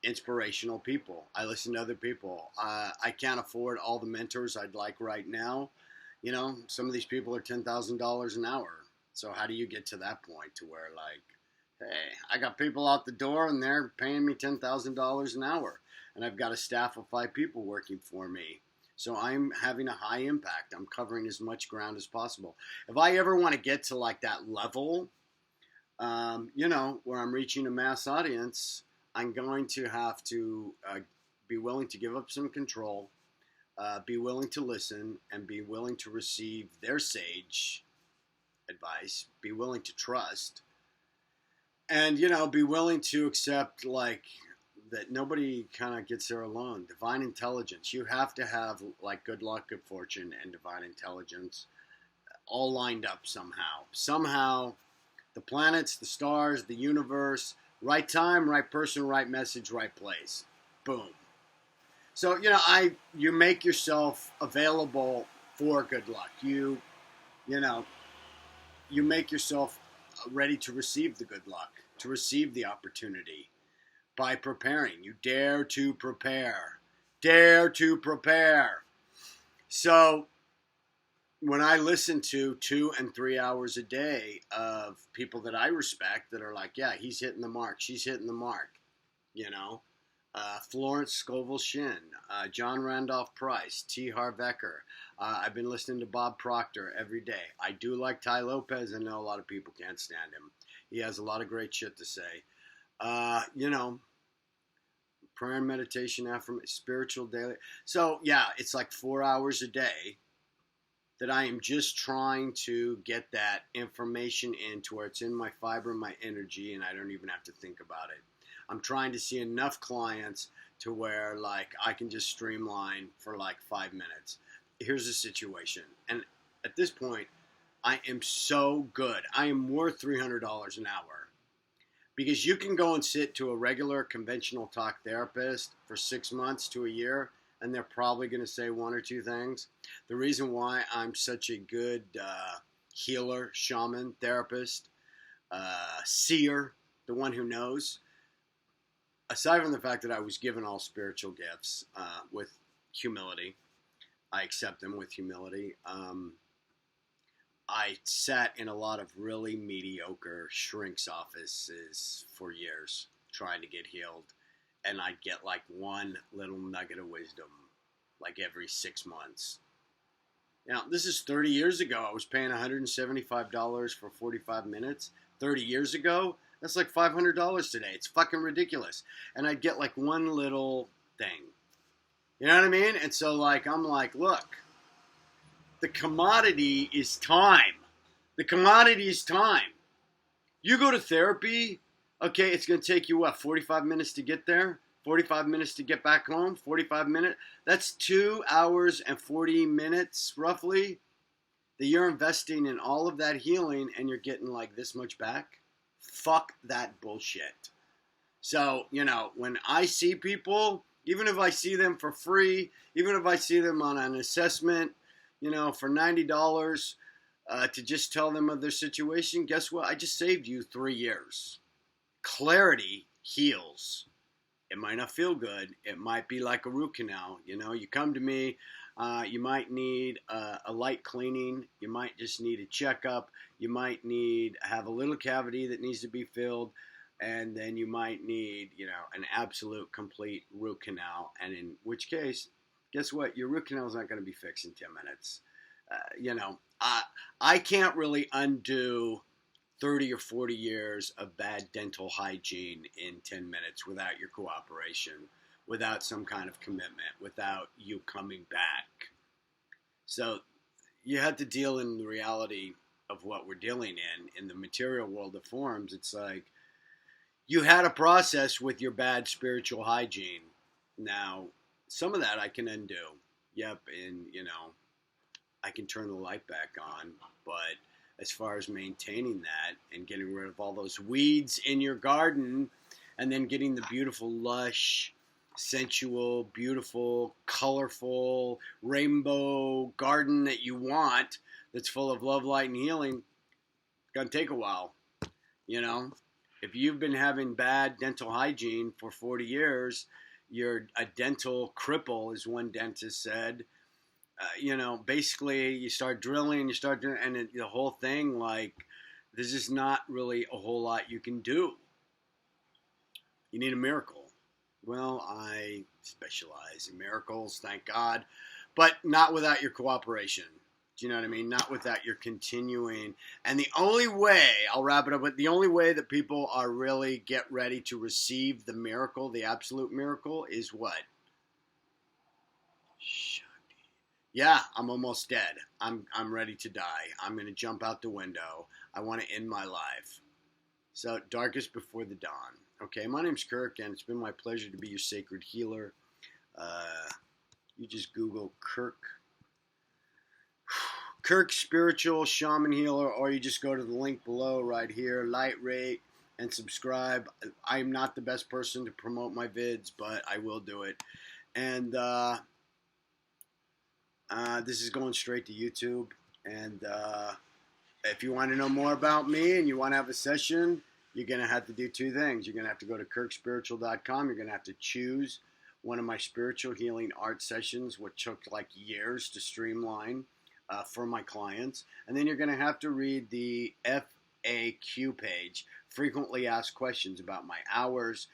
inspirational people. I listen to other people. I can't afford all the mentors I'd like right now. Some of these people are $10,000 an hour. So how do you get to that point to where, like, hey, I got people out the door and they're paying me $10,000 an hour, and I've got a staff of 5 people working for me. So I'm having a high impact. I'm covering as much ground as possible. If I ever want to get to like that level, where I'm reaching a mass audience, I'm going to have to be willing to give up some control, be willing to listen, and be willing to receive their sage advice, be willing to trust, and be willing to accept, like, that nobody kind of gets there alone. Divine intelligence, you have to have, like, good luck, good fortune, and divine intelligence all lined up somehow. The planets, the stars, the universe, right time, right person, right message, right place. Boom. So you make yourself available for good luck. You make yourself ready to receive the good luck, to receive the opportunity by preparing. You dare to prepare. Dare to prepare. So when I listen to 2 and 3 hours a day of people that I respect that are like, yeah, he's hitting the mark, she's hitting the mark, Florence Scovel Shinn, John Randolph Price, T. Harv Eker. I've been listening to Bob Proctor every day. I do like Ty Lopez. I know a lot of people can't stand him. He has a lot of great shit to say. Prayer and meditation, affirmation, spiritual daily. So, yeah, it's like 4 hours a day. that I am just trying to get that information in to where it's in my fiber, my energy, and I don't even have to think about it. I'm trying to see enough clients to where like I can just streamline for like 5 minutes. Here's the situation. And at this point, I am so good. I am worth $300 an hour. Because you can go and sit to a regular conventional talk therapist for 6 months to a year, and they're probably going to say one or two things. The reason why I'm such a good healer, shaman, therapist, seer, the one who knows, aside from the fact that I was given all spiritual gifts with humility, I accept them with humility. I sat in a lot of really mediocre shrinks offices for years trying to get healed. And I'd get like one little nugget of wisdom like every 6 months. Now, this is 30 years ago. I was paying $175 for 45 minutes. 30 years ago, that's like $500 today. It's fucking ridiculous. And I'd get like one little thing. You know what I mean? And so like, I'm like, look, the commodity is time. The commodity is time. You go to therapy, okay, it's going to take you, 45 minutes to get there? 45 minutes to get back home? 45 minutes? That's 2 hours and 40 minutes, roughly, that you're investing in all of that healing, and you're getting like this much back? Fuck that bullshit. So, when I see people, even if I see them for free, even if I see them on an assessment, for $90 to just tell them of their situation, guess what? I just saved you 3 years. Clarity heals. It might not feel good. It might be like a root canal. You come to me, you might need a light cleaning. You might just need a checkup. You might have a little cavity that needs to be filled. And then you might need, an absolute complete root canal. And in which case, guess what? Your root canal is not going to be fixed in 10 minutes. I can't really undo 30 or 40 years of bad dental hygiene in 10 minutes without your cooperation, without some kind of commitment, without you coming back. So you have to deal in the reality of what we're dealing in the material world of forms. It's like you had a process with your bad spiritual hygiene. Now, some of that I can undo. Yep, and, I can turn the light back on. But as far as maintaining that and getting rid of all those weeds in your garden and then getting the beautiful, lush, sensual, beautiful, colorful, rainbow garden that you want that's full of love, light, and healing, it's going to take a while, If you've been having bad dental hygiene for 40 years, you're a dental cripple, as one dentist said. Basically you start drilling, and the whole thing, like, there's just not really a whole lot you can do. You need a miracle. Well, I specialize in miracles, thank God, but not without your cooperation. Do you know what I mean? Not without your continuing. And the only way, I'll wrap it up with, the only way that people are really get ready to receive the miracle, the absolute miracle, is what? Yeah, I'm almost dead. I'm ready to die. I'm going to jump out the window. I want to end my life. So, darkest before the dawn. Okay, my name's Kirk, and it's been my pleasure to be your sacred healer. You just Google Kirk Spiritual Shaman Healer, or you just go to the link below right here, like, rate, and subscribe. I'm not the best person to promote my vids, but I will do it. And this is going straight to YouTube. And if you want to know more about me and you want to have a session, you're going to have to do two things. You're going to have to go to kirkspiritual.com. You're going to have to choose one of my spiritual healing art sessions, which took like years to streamline for my clients. And then you're going to have to read the FAQ page, frequently asked questions about my hours,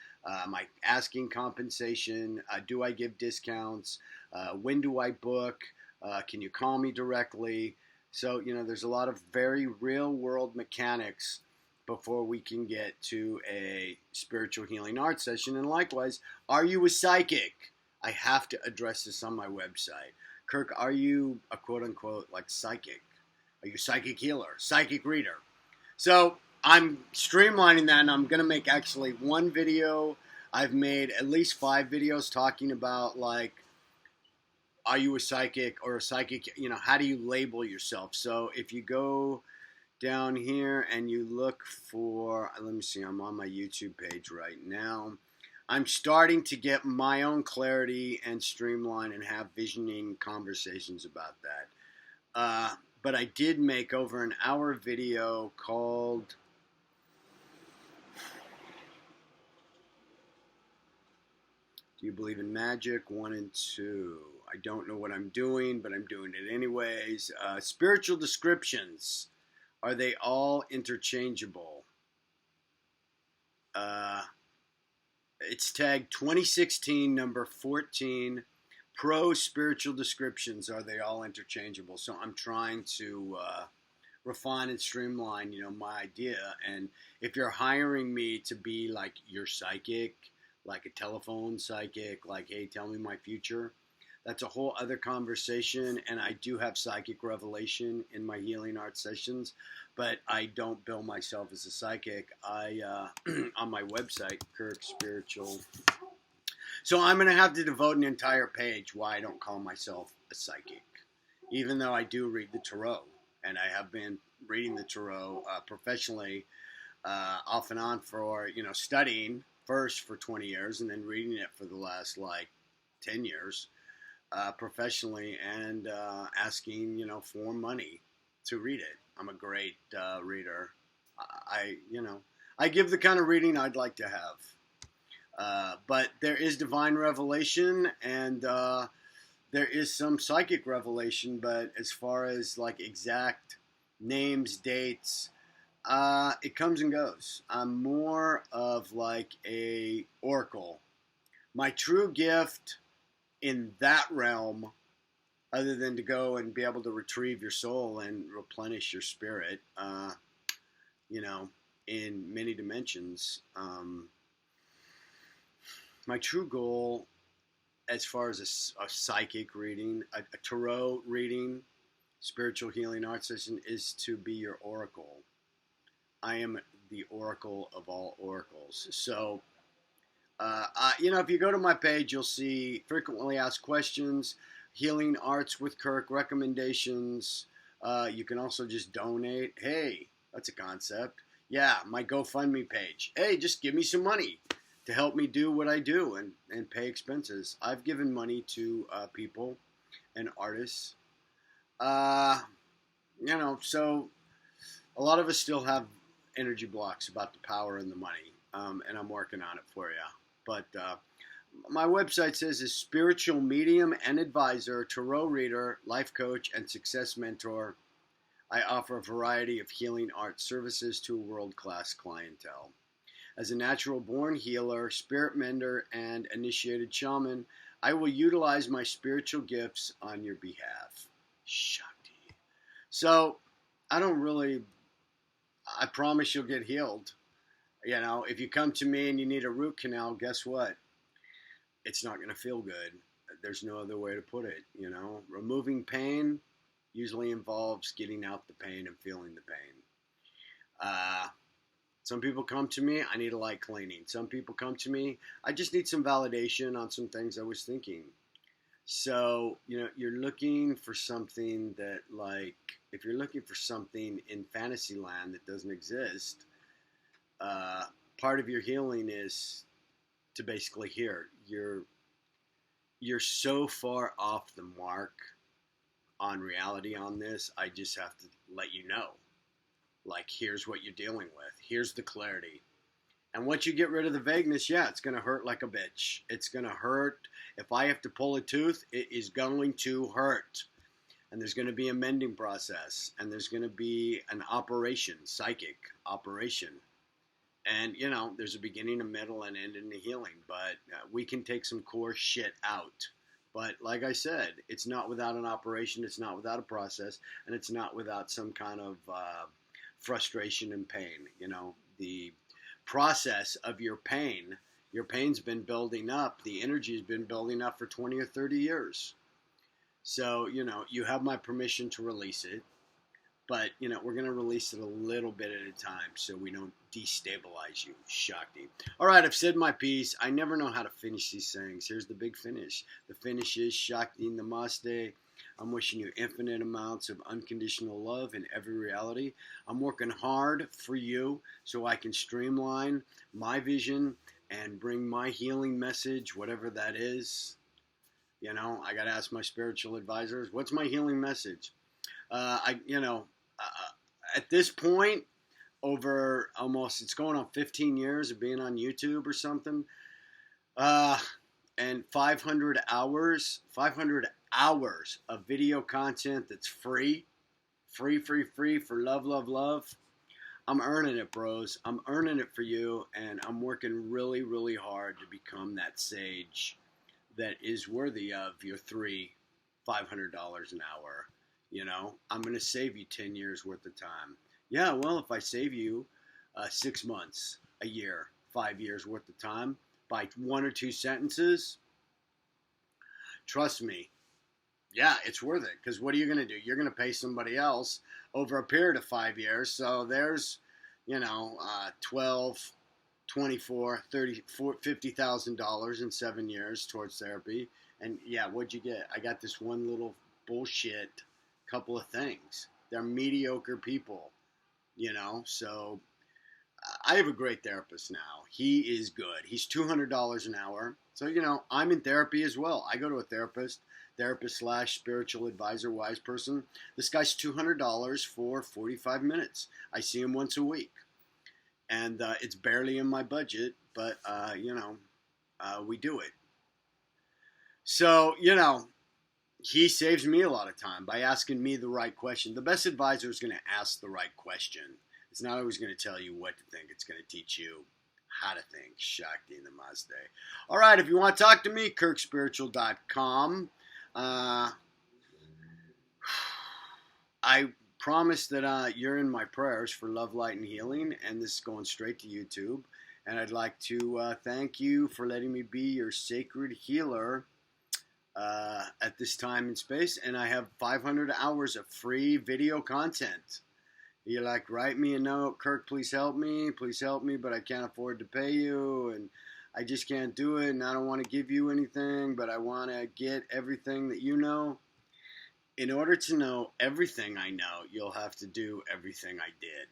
my asking compensation, do I give discounts, when do I book, can you call me directly? So, there's a lot of very real world mechanics before we can get to a spiritual healing art session. And likewise, are you a psychic? I have to address this on my website, Kirk, are you a quote unquote like psychic? Are you a psychic healer, psychic reader? So I'm streamlining that, and I'm going to make actually one video. I've made at least 5 videos talking about like, are you a psychic or a psychic? You know, how do you label yourself? So if you go down here and you look for, let me see, I'm on my YouTube page right now. I'm starting to get my own clarity and streamline and have visioning conversations about that. But I did make over an hour video called Do You Believe in Magic? 1 and 2. I don't know what I'm doing, but I'm doing it anyways. Spiritual descriptions. Are they all interchangeable? It's tagged 2016, number 14. Pro spiritual descriptions. Are they all interchangeable? So I'm trying to refine and streamline, my idea. And if you're hiring me to be like your psychic, like a telephone psychic, like, hey, tell me my future, that's a whole other conversation. And I do have psychic revelation in my healing art sessions, but I don't bill myself as a psychic. I on my website, Kirk Spiritual. So I'm going to have to devote an entire page why I don't call myself a psychic, even though I do read the tarot. And I have been reading the tarot professionally off and on for, studying first for 20 years and then reading it for the last, 10 years professionally and asking, for money to read it. I'm a great reader. I give the kind of reading I'd like to have. But there is divine revelation and there is some psychic revelation, but as far as exact names, dates, it comes and goes. I'm more of a oracle. My true gift in that realm, other than to go and be able to retrieve your soul and replenish your spirit, in many dimensions, my true goal as far as a psychic reading, a tarot reading, spiritual healing art session is to be your oracle. I am the oracle of all oracles. So, if you go to my page, you'll see frequently asked questions, healing arts with Kirk, recommendations. You can also just donate. Hey, that's a concept. Yeah, my GoFundMe page. Hey, just give me some money to help me do what I do and pay expenses. I've given money to people and artists. So a lot of us still have energy blocks about the power and the money, and I'm working on it for you. But my website says is spiritual medium and advisor, tarot reader, life coach, and success mentor. I offer a variety of healing art services to a world-class clientele. As a natural-born healer, spirit mender, and initiated shaman, I will utilize my spiritual gifts on your behalf. Shakti. So, I promise you'll get healed. If you come to me and you need a root canal, guess what? It's not going to feel good. There's no other way to put it, Removing pain usually involves getting out the pain and feeling the pain. Some people come to me, I need a light cleaning. Some people come to me, I just need some validation on some things I was thinking. So, you're looking for something that, if you're looking for something in fantasy land that doesn't exist, part of your healing is to basically hear. You're so far off the mark on reality on this, I just have to let you know. Here's what you're dealing with. Here's the clarity. And once you get rid of the vagueness, it's going to hurt like a bitch. It's going to hurt. If I have to pull a tooth, it is going to hurt. And there's going to be a mending process. And there's going to be an operation, psychic operation. And, there's a beginning, a middle, and end in the healing. But we can take some core shit out. But like I said, it's not without an operation. It's not without a process. And it's not without some kind of frustration and pain. The process of your pain's been building up. The energy has been building up for 20 or 30 years. So, you have my permission to release it. But, we're going to release it a little bit at a time so we don't destabilize you. Shakti. All right, I've said my piece. I never know how to finish these things. Here's the big finish. The finish is Shakti Namaste. I'm wishing you infinite amounts of unconditional love in every reality. I'm working hard for you so I can streamline my vision and bring my healing message, whatever that is. I got to ask my spiritual advisors, what's my healing message? At this point, over almost, it's going on 15 years of being on YouTube or something, and 500 hours of video content that's free for love, love, love. I'm earning it, bros. I'm earning it for you, and I'm working really, really hard to become that sage that is worthy of your $500 an hour. I'm going to save you 10 years worth of time. Yeah, well, if I save you 6 months, a year, 5 years worth of time by 1 or 2 sentences, trust me, yeah, it's worth it. Because what are you going to do? You're going to pay somebody else over a period of 5 years. So there's, 12, 24, 30, $50,000 in 7 years towards therapy. And yeah, what'd you get? I got this one little bullshit couple of things. They're mediocre people, so I have a great therapist now. He is good. He's $200 an hour. So, I'm in therapy as well. I go to a therapist / spiritual advisor, wise person. This guy's $200 for 45 minutes. I see him once a week. And it's barely in my budget, but, we do it. So, he saves me a lot of time by asking me the right question. The best advisor is going to ask the right question. It's not always going to tell you what to think. It's going to teach you how to think. Shakti Namaste. All right, if you want to talk to me, kirkspiritual.com. I promise that you're in my prayers for love, light, and healing, and this is going straight to YouTube. And I'd like to thank you for letting me be your sacred healer at this time and space, and I have 500 hours of free video content. You're like, write me a note, Kirk, please help me, but I can't afford to pay you, and I just can't do it, and I don't want to give you anything, but I want to get everything that you know. In order to know everything I know, you'll have to do everything I did.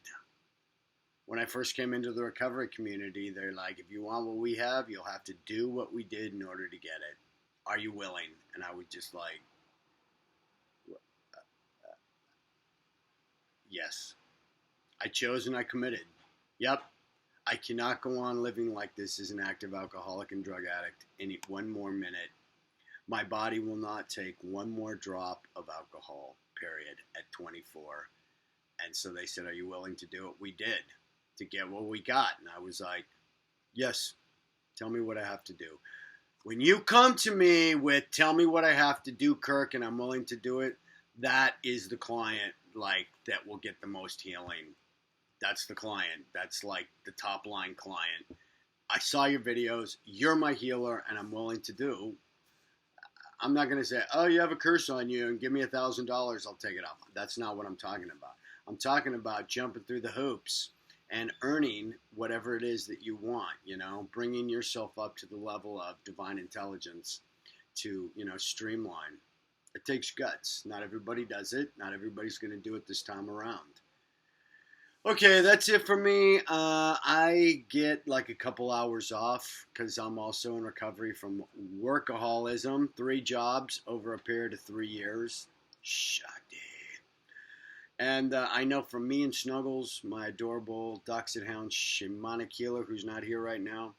When I first came into the recovery community, they're like, if you want what we have, you'll have to do what we did in order to get it. Are you willing? And I was just like, yes. I chose and I committed. Yep. I cannot go on living like this as an active alcoholic and drug addict one more minute. My body will not take one more drop of alcohol, period, at 24. And so they said, are you willing to do it? We did, to get what we got. And I was like, yes, tell me what I have to do. When you come to me with, tell me what I have to do, Kirk, and I'm willing to do it, that is the client, that will get the most healing. That's the client. That's the top line client. I saw your videos. You're my healer, and I'm willing to do. I'm not going to say, oh, you have a curse on you, and give me $1,000. I'll take it off. That's not what I'm talking about. I'm talking about jumping through the hoops and earning whatever it is that you want, bringing yourself up to the level of divine intelligence to, streamline. It takes guts. Not everybody does it. Not everybody's going to do it this time around. Okay, that's it for me. I get a couple hours off because I'm also in recovery from workaholism. 3 jobs over a period of 3 years. Shakti. And I know from me and Snuggles, my adorable Dachshund Hound shamanic healer who's not here right now,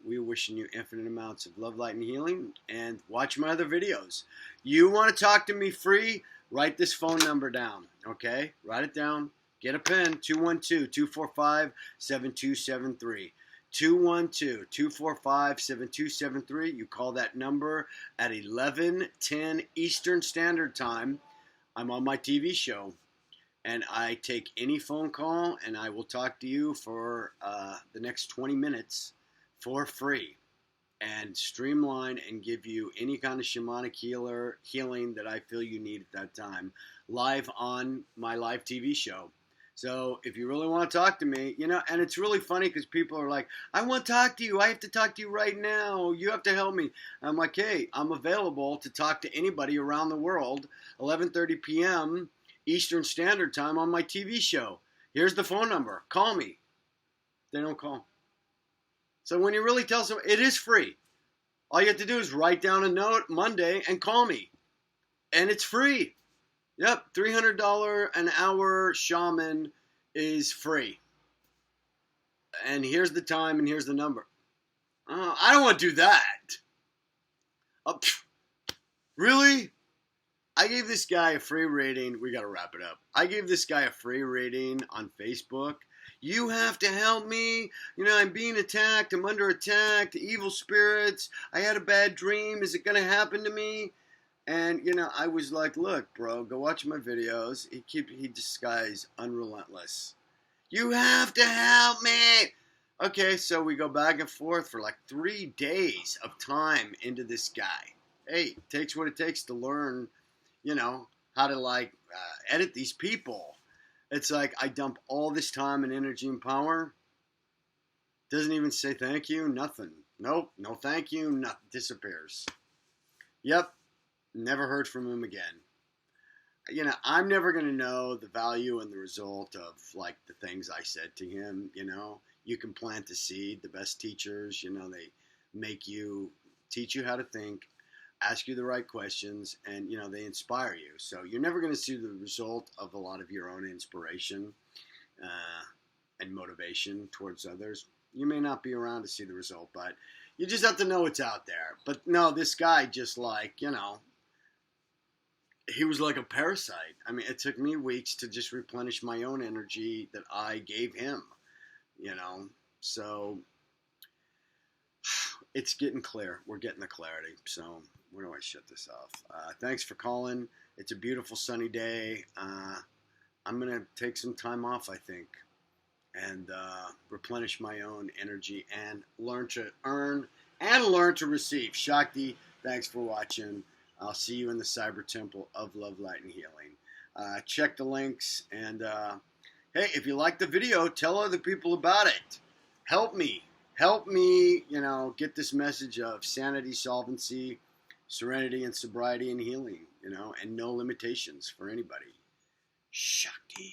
we're wishing you infinite amounts of love, light, and healing. And watch my other videos. You want to talk to me free? Write this phone number down, okay? Write it down. Get a pen, 212-245-7273. 212-245-7273. You call that number at 11:10 Eastern Standard Time. I'm on my TV show, and I take any phone call, and I will talk to you for the next 20 minutes for free. and streamline and give you any kind of shamanic healing that I feel you need at that time, live on my live TV show. So if you really want to talk to me, and it's really funny because people are like, I want to talk to you. I have to talk to you right now. You have to help me. I'm like, hey, I'm available to talk to anybody around the world, 11:30 p.m. Eastern Standard Time on my TV show. Here's the phone number. Call me. They don't call. So when you really tell someone, it is free. All you have to do is write down a note Monday and call me. And it's free. Yep, $300 an hour shaman is free. And here's the time and here's the number. I don't want to do that. Really? I gave this guy a free rating. We got to wrap it up. I gave this guy a free rating on Facebook. You have to help me. I'm being attacked. I'm under attack. The evil spirits. I had a bad dream. Is it going to happen to me? And, I was like, look, bro, go watch my videos. This guy's unrelentless. You have to help me. Okay, so we go back and forth for like 3 days of time into this guy. Hey, it takes what it takes to learn, how to edit these people. It's like I dump all this time and energy and power. Doesn't even say thank you, nothing. Nope, no thank you, nothing. Disappears. Yep, never heard from him again. I'm never going to know the value and the result of the things I said to him. You can plant the seed. The best teachers, they teach you how to think, ask you the right questions, and they inspire you. So you're never going to see the result of a lot of your own inspiration and motivation towards others. You may not be around to see the result, but you just have to know it's out there. But no, this guy just he was like a parasite. I mean, it took me weeks to just replenish my own energy that I gave him, So it's getting clear. We're getting the clarity. So where do I shut this off? Thanks for calling. It's a beautiful sunny day. I'm going to take some time off, I think, and replenish my own energy and learn to earn and learn to receive. Shakti, thanks for watching. I'll see you in the Cyber Temple of Love, Light, and Healing. Check the links. And, hey, if you like the video, tell other people about it. Help me. Help me, get this message of sanity, solvency, serenity, and sobriety and healing, and no limitations for anybody. Shakti.